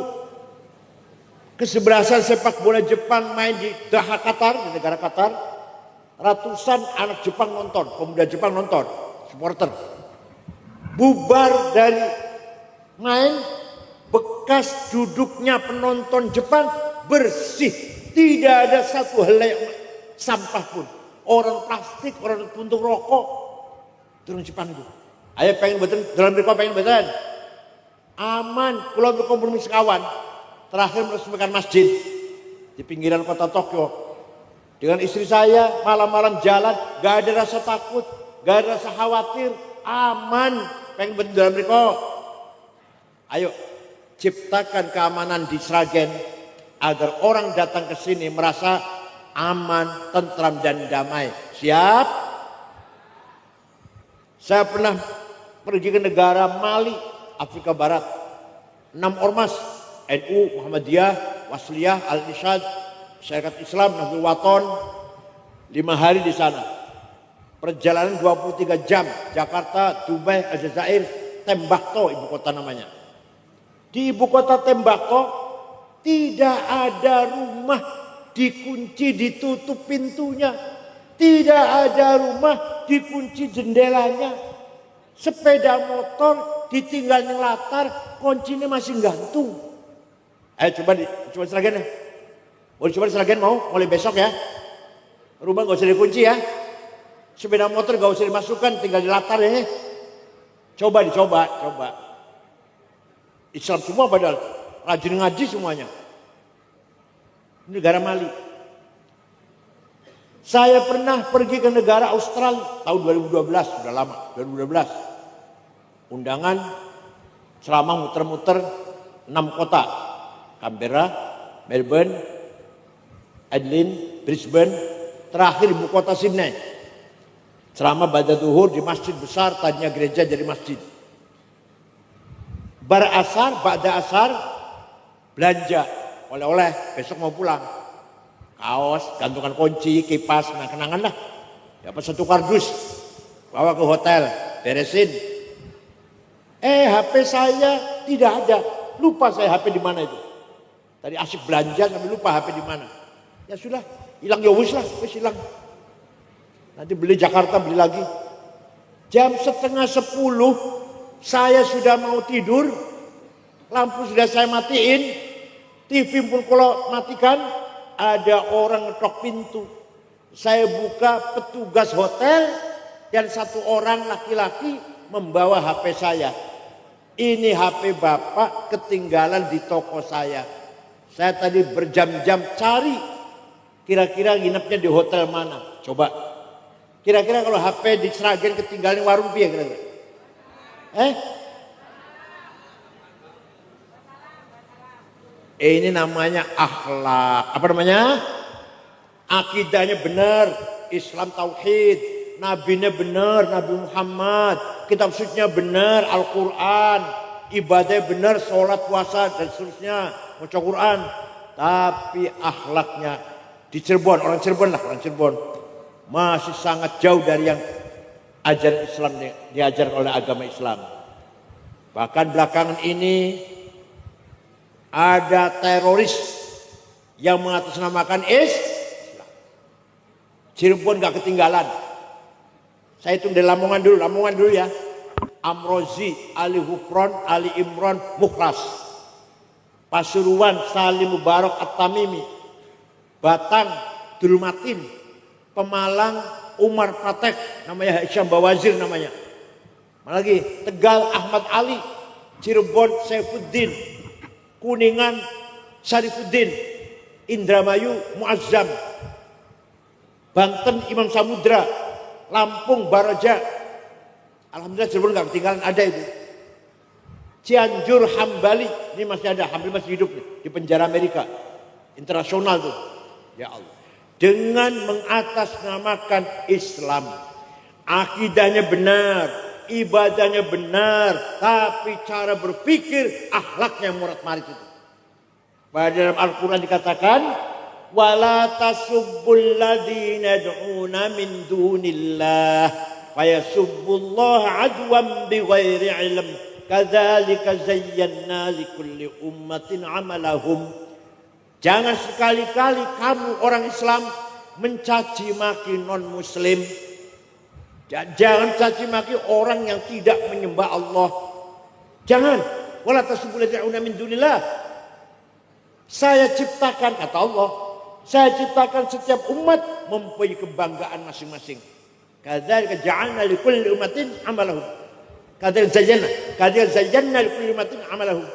kesebelasan sepak bola Jepang main di Doha Qatar, di negara Qatar. Ratusan anak Jepang nonton, pemuda Jepang nonton, supporter. Bubar dari main, bekas duduknya penonton Jepang bersih. Tidak ada satu helai sampah pun. Orang plastik, orang puntung rokok. Turun Jepang itu. Ayo pengen betul, dalam berikut pengen betul. Aman, pulau berkompromi sekawan. Terakhir meresmikan masjid di pinggiran kota Tokyo. Dengan istri saya malam-malam jalan, gak ada rasa takut, gak ada rasa khawatir, aman. Pengen betul dalam berikut. Ayo ciptakan keamanan di Sragen agar orang datang ke sini merasa aman, tentram dan damai. Siap? Saya pernah pergi ke negara Mali, Afrika Barat. 6 ormas, NU, Muhammadiyah, Wasliyah, Al-Irsyad, Syarikat Islam, Nahdlatul Wathon, 5 hari di sana. Perjalanan 23 jam, Jakarta, Dubai, Aljazair, Tembakau ibu kota namanya. Di ibu kota Tembakau tidak ada rumah dikunci ditutup pintunya. Tidak ada rumah dikunci jendelanya. Sepeda motor ditinggal yang latar, kuncinya masih gantung. Ayo coba Sragen ya. Boleh coba Sragen mau? Mulai besok ya. Rumah gak usah dikunci ya. Sepeda motor gak usah dimasukkan, tinggal di latar ya. Coba. Islam semua padahal rajin ngaji semuanya. Ini negara Mali. Saya pernah pergi ke negara Australia tahun 2012, sudah lama, 2012. Undangan selama muter-muter 6 kota. Canberra, Melbourne, Adelaide, Brisbane, terakhir ibu kota Sydney. Selama baca zuhur di masjid besar, tadinya gereja jadi masjid. Berasar, ba'da asar, belanja, oleh-oleh, besok mau pulang. Kaos, gantungan kunci, kipas, kenangan lah. Dapat 1 kardus, bawa ke hotel, beresin. HP saya tidak ada, lupa saya HP di mana itu. Tadi asik belanja tapi lupa HP di mana. Ya sudah, hilang ya wis lah, wis hilang. Nanti beli Jakarta, beli lagi. Jam 9:30 saya sudah mau tidur. Lampu sudah saya matiin. TV pun kalau matikan. Ada orang ngetok pintu. Saya buka, petugas hotel. Dan 1 orang laki-laki membawa HP saya. Ini HP bapak ketinggalan di toko saya. Saya tadi berjam-jam cari. Kira-kira nginepnya di hotel mana. Coba. Kira-kira kalau HP di Sragen ketinggalan warung piye kira-kira? Ini namanya akhlak. Apa namanya? Akidahnya benar, Islam tauhid, nabinya benar, Nabi Muhammad, kitab sucinya benar, Al-Qur'an, ibadahnya benar, sholat, puasa dan seterusnya, baca Quran. Tapi akhlaknya di Cirebon, orang Cirebon masih sangat jauh dari yang ajaran Islam diajarkan oleh agama Islam. Bahkan belakangan ini ada teroris yang mengatasnamakan Islam. Cirebon gak ketinggalan. Saya hitung dari Lamongan dulu ya. Amrozi, Ali Hufron, Ali Imron, Mukhlas. Pasuruan, Salim Mubarak At-Tamimi. Batang, Dulmatin. Pemalang, Umar Patek, namanya Hisham Bawazir namanya. Mana lagi? Tegal, Ahmad Ali. Cirebon, Saifuddin. Kuningan, Syarifuddin. Indramayu, Muazzam. Banten, Imam Samudra. Lampung Baraja. Alhamdulillah Cirebon nggak ketinggalan, ada itu. Cianjur Hambali, ini masih ada, Hambali masih hidup nih, di penjara Amerika. Internasional tuh. Ya Allah. Dengan mengatasnamakan Islam. Akidahnya benar, ibadahnya benar, tapi cara berpikir, akhlaknya murat-marit itu. Pada dalam Al-Quran dikatakan, وَلَا تَسُبُّوا الَّذِينَ يَدْعُونَ مِن دُونِ اللَّهِ فَيَسُبُّوا اللَّهَ عَدْوًا بِغَيْرِ عِلْمٍ كَذَلِكَ زَيَّنَّا لِكُلِّ أُمَّةٍ عَمَلَهُمْ. Jangan sekali-kali kamu orang Islam mencaci maki non-Muslim. Jangan caci maki orang yang tidak menyembah Allah. Jangan. وَلَا تَسُبُّوا الَّذِينَ يَدْعُونَ مِن دُونِ اللَّهِ. Saya ciptakan, kata Allah, saya ciptakan setiap umat mempunyai kebanggaan masing-masing. Kadzalika ja'alna likulli ummatin amalahum. Kadzalika zayyana likulli ummatin amalahum.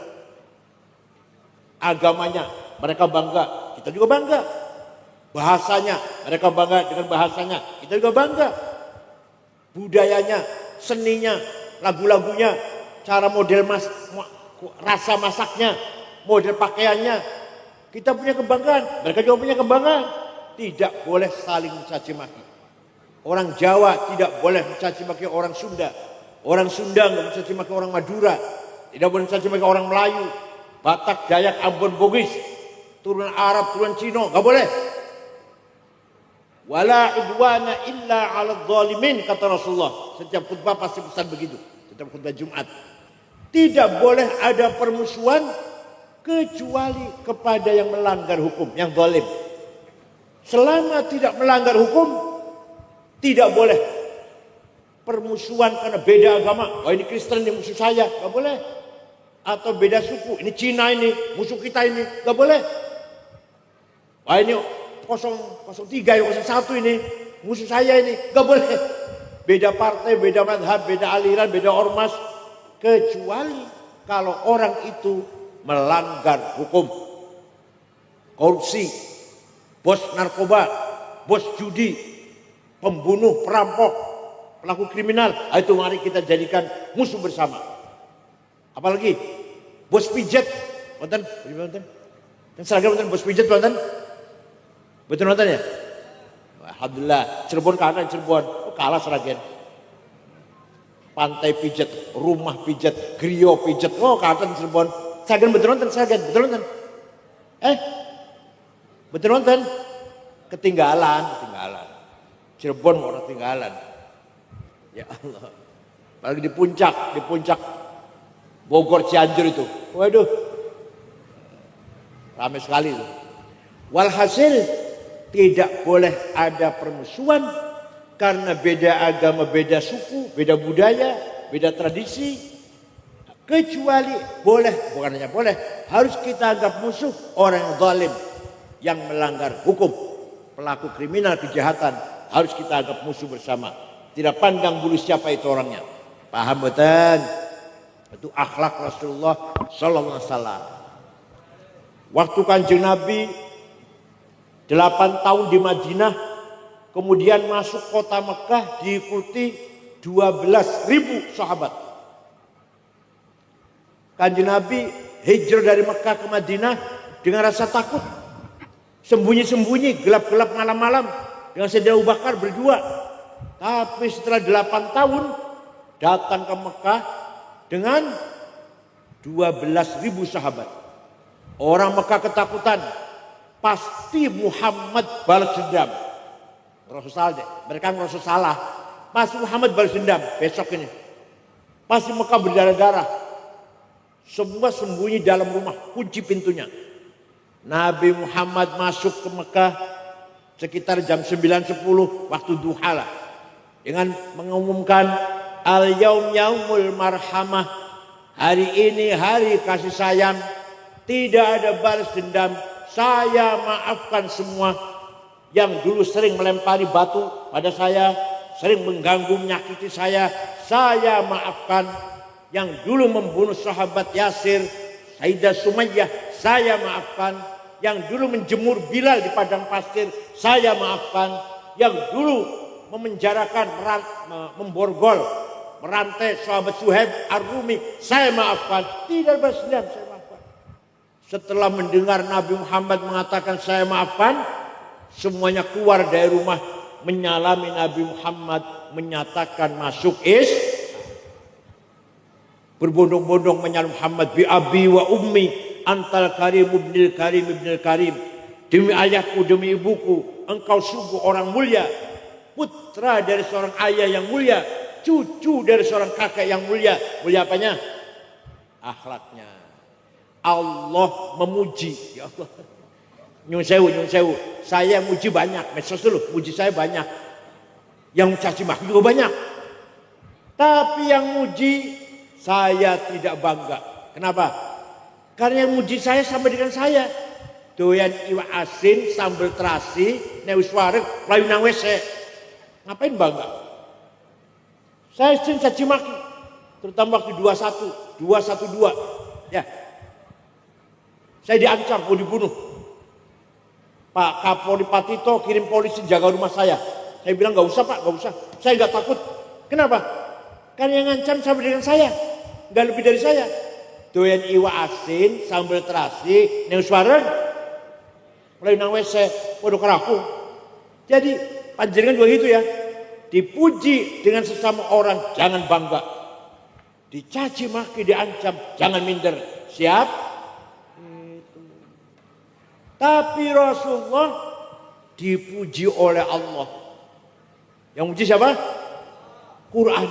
Agamanya mereka bangga, kita juga bangga. Bahasanya mereka bangga dengan bahasanya, kita juga bangga. Budayanya, seninya, lagu-lagunya, cara model rasa masaknya, model pakaiannya, kita punya kebanggaan, mereka juga punya kebanggaan. Tidak boleh saling mencaci maki. Orang Jawa tidak boleh mencaci maki orang Sunda. Orang Sunda nggak mencaci maki orang Madura. Tidak boleh mencaci maki orang Melayu, Batak, Dayak, Ambon, Bugis, turunan Arab, turunan Cina, nggak boleh. Wala udwana illa 'alal zalimin, kata Rasulullah. Setiap khutbah pasti pesan begitu. Setiap khutbah Jumat. Tidak boleh ada permusuhan kecuali kepada yang melanggar hukum, yang zalim. Selama tidak melanggar hukum, tidak boleh permusuhan karena beda agama. Oh ini Kristen, ini musuh saya, nggak boleh. Atau beda suku, ini Cina, ini musuh kita, ini nggak boleh. Wah ini 003, 01 ini musuh saya, ini nggak boleh. Beda partai, beda madhab, beda aliran, beda ormas. Kecuali kalau orang itu melanggar hukum, korupsi, bos narkoba, bos judi, pembunuh, perampok, pelaku kriminal, itu mari kita jadikan musuh bersama. Apalagi bos pijet, nonton, dan seragam nonton bos pijet nonton, betul nonton ya? Alhamdulillah, Cirebon kalah, Cirebon, oh, kalah Seragen. Pantai pijet, rumah pijet, griyo pijet, oh kalah Cirebon. Seragen betul nonton, Seragen betul nonton. Betul nonton. Ketinggalan. Cirebon orang ketinggalan. Ya Allah. Apalagi di puncak Bogor Cianjur itu. Waduh. Ramai sekali itu. Walhasil tidak boleh ada permusuhan karena beda agama, beda suku, beda budaya, beda tradisi. Kecuali boleh, bukan hanya boleh, harus kita anggap musuh orang yang zalim, yang melanggar hukum, pelaku kriminal, kejahatan, harus kita anggap musuh bersama. Tidak pandang bulu siapa itu orangnya. Paham betul? Itu akhlak Rasulullah sallallahu alaihi wasallam. Waktu Kanjeng Nabi 8 tahun di Madinah, kemudian masuk kota Mekah diikuti 12.000 sahabat. Kanjeng Nabi hijrah dari Mekah ke Madinah dengan rasa takut. Sembunyi-sembunyi, gelap-gelap malam-malam dengan Sayyidina Abu Bakar berdua. Tapi setelah 8 tahun datang ke Mekah dengan 12.000 sahabat. Orang Mekah ketakutan. Pasti Muhammad balas dendam. Mereka ngerasa salah. Pasti Muhammad balas dendam besok ini. Pasti Mekah berdarah-darah. Semua sembunyi dalam rumah, kunci pintunya. Nabi Muhammad masuk ke Mekah sekitar jam 9-10 waktu duha lah. Dengan mengumumkan al-yaum yaumul marhamah. Hari ini hari kasih sayang. Tidak ada balas dendam. Saya maafkan semua yang dulu sering melempari batu pada saya, sering mengganggu menyakiti saya maafkan. Yang dulu membunuh sahabat Yasir, Sayyidah Sumayyah, saya maafkan. Yang dulu menjemur Bilal di padang pasir, saya maafkan. Yang dulu memenjarakan, memborgol, merantai sahabat Suhaib Ar-Rumi, saya maafkan. Tidak bersedia, saya maafkan. Setelah mendengar Nabi Muhammad mengatakan saya maafkan, semuanya keluar dari rumah menyalami Nabi Muhammad, menyatakan masuk berbondong-bondong menyalam Muhammad, bi abi wa ummi antal karim ibnil karim ibnil karim, demi ayahku demi ibuku engkau sungguh orang mulia, putra dari seorang ayah yang mulia, cucu dari seorang kakek yang mulia. Mulia apanya? Akhlaknya. Allah memuji, ya Allah. Nyun sewu, saya muji banyak, medsos dulu, muji saya banyak, yang caci maki juga banyak, tapi yang muji saya tidak bangga. Kenapa? Karena yang muji saya sama dengan saya. Doyan iwak asin, sambal terasi, newis wareg, layu nang wese. Ngapain bangga? Saya sering caci maki, terutama waktu 212. Ya. Saya diancam mau dibunuh. Pak Kapolri Patito kirim polisi jaga rumah saya. Saya bilang gak usah Pak, gak usah. Saya gak takut. Kenapa? Karena yang ngancam sama dengan saya. Gak lebih dari saya. Doyan iwa asin, sambal terasi, neng suara, mulai nang wese, waduh keraku. Jadi panjenengan juga gitu ya. Dipuji dengan sesama orang, jangan bangga. Dicaci maki, diancam, jangan minder. Siap? Itu. Tapi Rasulullah dipuji oleh Allah. Yang muji siapa? Quran.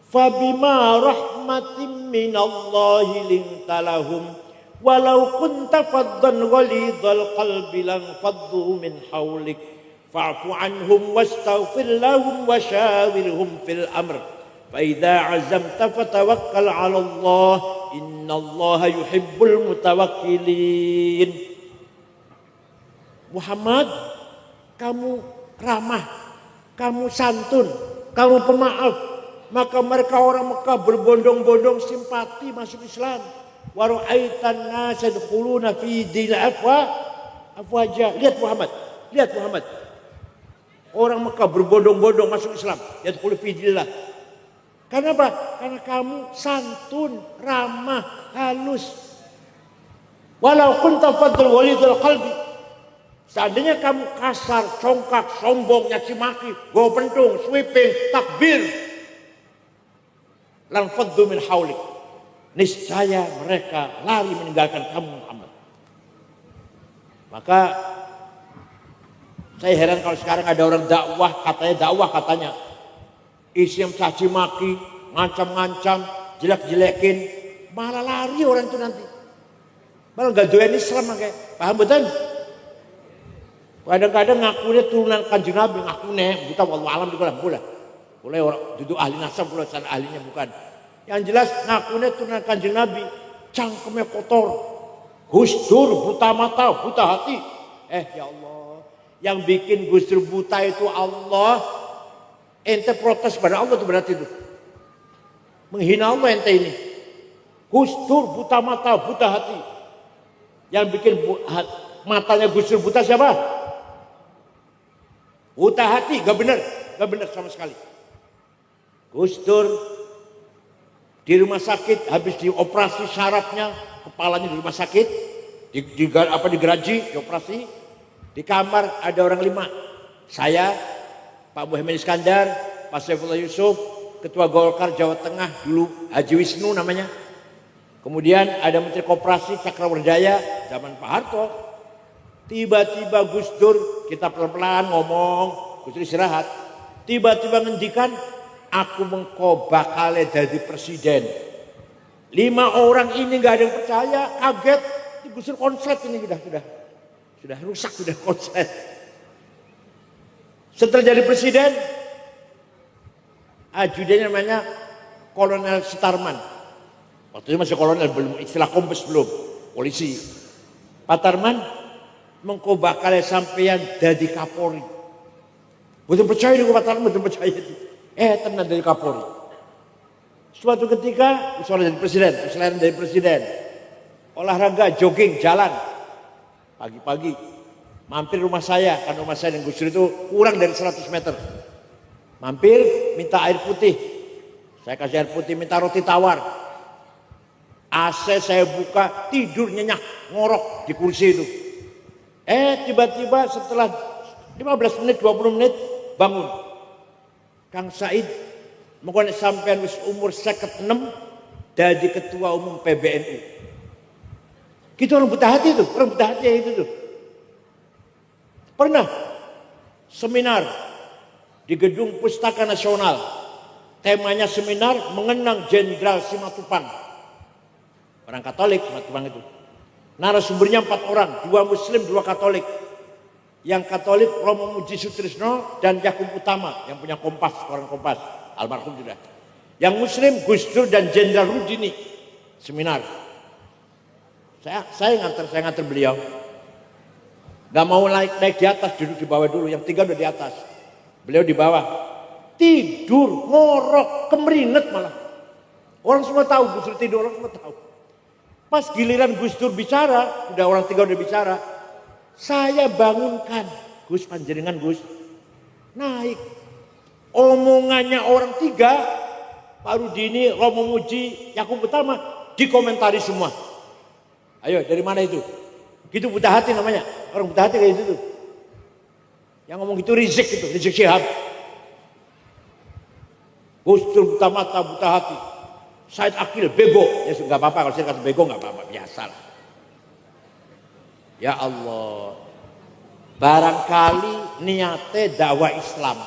Fabima rahmatin minallahi linta lahum walau kunta faddan ghalidhal qalbi lan faddu min hawlik fa'fu anhum wastaghfir lahum washawirhum fil amr fa idza azamta fatawakkal 'ala Allah innallaha yuhibbul mutawakkilin. Muhammad, kamu ramah, kamu santun, kamu pemaaf, maka mereka orang Mekah berbondong-bondong simpati masuk Islam. Wa ra'aitan nasa yadkhuluna fi dinil afwaja. Lihat Muhammad. Orang Mekah berbondong-bondong masuk Islam. Yadkhulu fi dinillah. Karena apa? Karena kamu santun, ramah, halus. Walau kunta fadl walidul qalbi. Seandainya kamu kasar, congkak, sombong, nyaci maki, go pentung, sweeping, takbir, lan faddu min haulik, niscaya mereka lari meninggalkan kamu Muhammad. Maka saya heran kalau sekarang ada orang dakwah katanya isi yang caci maki, ngancam-ngancam, jelek-jelekin, malah lari orang itu nanti. Malah gak doyan Islam kayak, paham betul? Kadang-kadang ngakunya turunan Kanjeng Nabi, ngakunya kita wallahu alam juga boleh. Boleh orang duduk ahli nasab, boleh sana ahlinya bukan. Yang jelas ngakunya turunan Kanjeng Nabi, cangkemnya kotor, Gus Dur buta mata, buta hati. Ya Allah, yang bikin Gus Dur buta itu Allah. Ente protes pada Allah itu berarti itu menghina Allah ente ini. Gus Dur buta mata, buta hati. Yang bikin matanya Gus Dur buta siapa? Buta hati, gak benar sama sekali. Gus Dur di rumah sakit habis dioperasi sarafnya, kepalanya di rumah sakit, digeraji, dioperasi. Di kamar ada orang 5. Saya, Pak Muhammad Iskandar, Pak Saifullah Yusuf, Ketua Golkar Jawa Tengah dulu Haji Wisnu namanya. Kemudian ada Menteri Koperasi Cakrawardaya zaman Pak Harto. Tiba-tiba Gus Dur, kita pelan-pelan ngomong, Gus Dur istirahat. Tiba-tiba ngendikan, aku mengko bakal jadi presiden. 5 orang ini gak ada yang percaya, kaget. Gus Dur konslet ini sudah rusak, sudah konslet. Setelah jadi presiden, ajudannya namanya Kolonel Sutarman. Waktu itu masih kolonel, belum istilah kombes, belum polisi. Pak Tarman, mengko bakal sampeyan dadi Kapolri. Betul percaya nih Pak Tarman, betul percaya itu. Tenan dari Kapolri. Suatu ketika, misalnya jadi presiden, olahraga, jogging, jalan, pagi-pagi, mampir rumah saya, kan rumah saya dan Gus Dur itu kurang dari 100 meter. Mampir minta air putih. Saya kasih air putih, minta roti tawar. AC saya buka, tidur nyenyak, ngorok di kursi itu. Tiba-tiba setelah 15 menit, 20 menit bangun. Kang Said, mungkin sampean wis umur 56 jadi ketua umum PBNU. Gitu orang buta hati itu, orang buta hati itu tuh. Pernah seminar di Gedung Pustaka Nasional. Temanya seminar mengenang Jenderal Simatupang. Orang Katolik Simatupang itu. Narasumbernya 4 orang, 2 Muslim, 2 Katolik. Yang Katolik Romo Muji Sutrisno dan Yakub Utama yang punya Kompas, koran Kompas, almarhum sudah. Yang Muslim Gus Dur dan Jenderal Rudini seminar. Saya nganter beliau. Gak mau naik di atas, duduk di bawah dulu. Yang 3 udah di atas. Beliau di bawah. Tidur, ngorok, kemeringet malah. Orang semua tahu Gus Dur tidur, orang semua tahu. Pas giliran Gus Dur bicara, udah orang 3 udah bicara. Saya bangunkan, Gus panjenengan Gus. Naik. Omongannya orang 3, Pak Rudini, Romo Muji, Yakub Utama, dikomentari semua. Ayo, dari mana itu? Gitu buta hati namanya. Orang buta hati kayak gitu tuh. Yang ngomong gitu Rizik itu, Rizik Syihab. Gus Dur buta mata, buta hati. Said Akil bego. Ya enggak apa-apa kalau saya kata bego enggak apa-apa, biasa lah. Ya Allah. Barangkali niatnya dakwah Islam.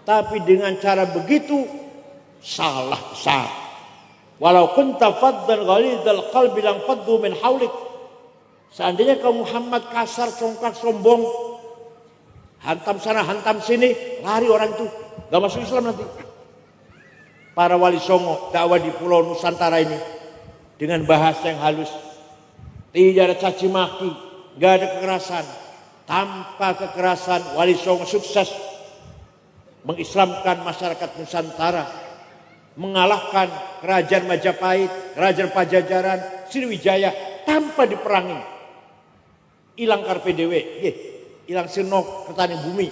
Tapi dengan cara begitu salah besar. Walau kunta faddan ghalidhal qalbi lang faddu min haulik. Seandainya kaum Muhammad kasar, congkak, sombong, hantam sana, hantam sini, lari orang itu, enggak masuk Islam nanti. Para wali songo dakwah di Pulau Nusantara ini dengan bahasa yang halus, tidak ada caci maki, nggak ada kekerasan. Tanpa kekerasan wali songo sukses mengislamkan masyarakat Nusantara, mengalahkan kerajaan Majapahit, kerajaan Pajajaran, Sriwijaya tanpa diperangi. Hilang KPDW, hilang Sirno Kertani Bumi.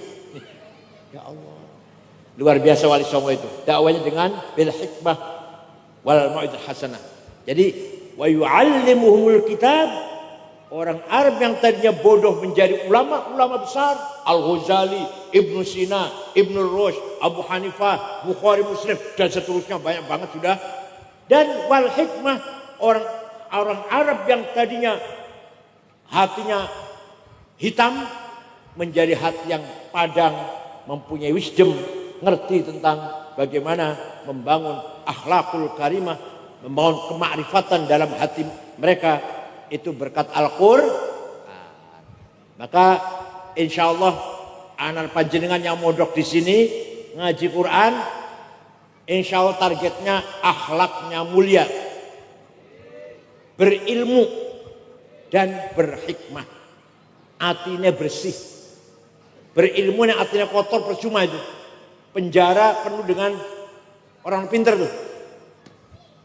Ya Allah. Luar biasa wali songo itu. Dakwanya dengan bil hikmah wal mau'izah hasanah. Jadi wa yu'allimuhumul kitab. Orang Arab yang tadinya bodoh menjadi ulama-ulama besar. Al-Ghazali, Ibnu Sina, Ibnu Rushd, Abu Hanifah, Bukhari, Muslim dan seterusnya banyak banget sudah. Dan wal hikmah, orang Arab yang tadinya hatinya hitam menjadi hati yang padang, mempunyai wisdom, ngerti tentang bagaimana membangun akhlakul karimah, membangun kemakrifatan dalam hati mereka, itu berkat Al-Qur'an. Maka insya Allah anak panjenengan yang mondok di sini ngaji Quran, insya Allah targetnya akhlaknya mulia, berilmu dan berhikmah, hatinya bersih. Berilmu yang hatinya kotor percuma itu. Penjara penuh dengan orang pinter tuh.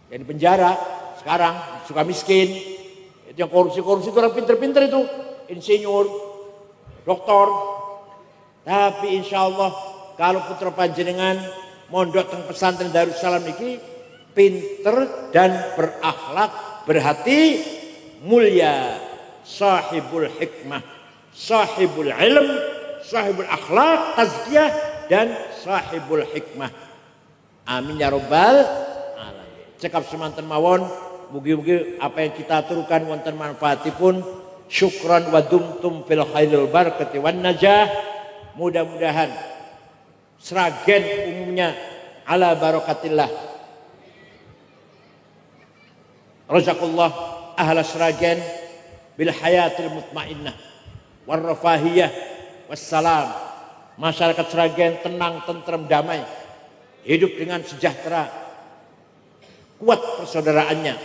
Jadi penjara sekarang suka miskin. Itu yang korupsi itu orang pinter-pinter itu. Insinyur, doktor. Tapi insya Allah kalau putra panjenengan mondok teng pesantren Darussalam ini pinter dan berakhlak, berhati mulia, sahibul hikmah, sahibul ilm, sahibul akhlak, tazkiyah dan sahibul hikmah. Amin ya rabbal alamin. Cekap semanten mawon, mugi-mugi apa yang kita aturkan wonten manfaatipun. Syukran wa dumtum fil khairil barakati wan najah. Mudah-mudahan Sragen umumnya ala barakatillah. Razaqullah ahla Sragen bil hayatil mutmainnah war rafahiyah wassalam. Masyarakat Sragen tenang, tentrem, damai, hidup dengan sejahtera, kuat persaudaraannya.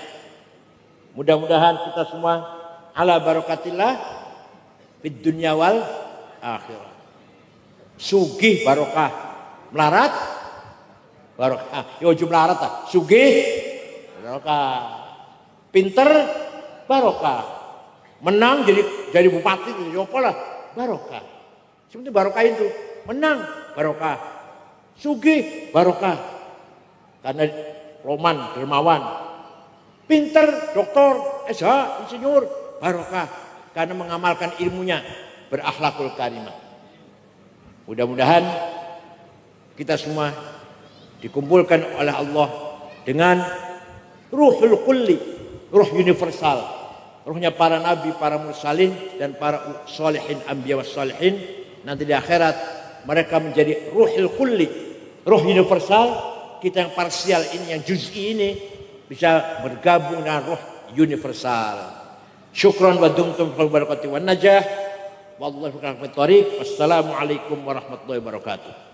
Mudah-mudahan kita semua ala barakatillah fid dunya wal akhirah. Sugih barokah, melarat barokah. Yo melarat ah, sugih barokah, pinter barokah, menang jadi bupati jadi apa lah barokah. Seperti barokah itu menang barokah, Sugih, barokah. Karena Roman, dermawan. Pinter, doktor, SH, insinyur, barokah. Karena mengamalkan ilmunya, berakhlakul karimah. Mudah-mudahan kita semua dikumpulkan oleh Allah dengan ruhul kulli, ruh universal, ruhnya para nabi, para mursalin dan para sholihin, anbiya was sholihin. Nanti di akhirat mereka menjadi ruhul kulli, ruh universal. Kita yang parsial ini, yang juz'i ini bisa bergabung dengan ruh universal. Syukran wa dumtum fil barakati wan najah. Wassalamualaikum warahmatullahi wabarakatuh.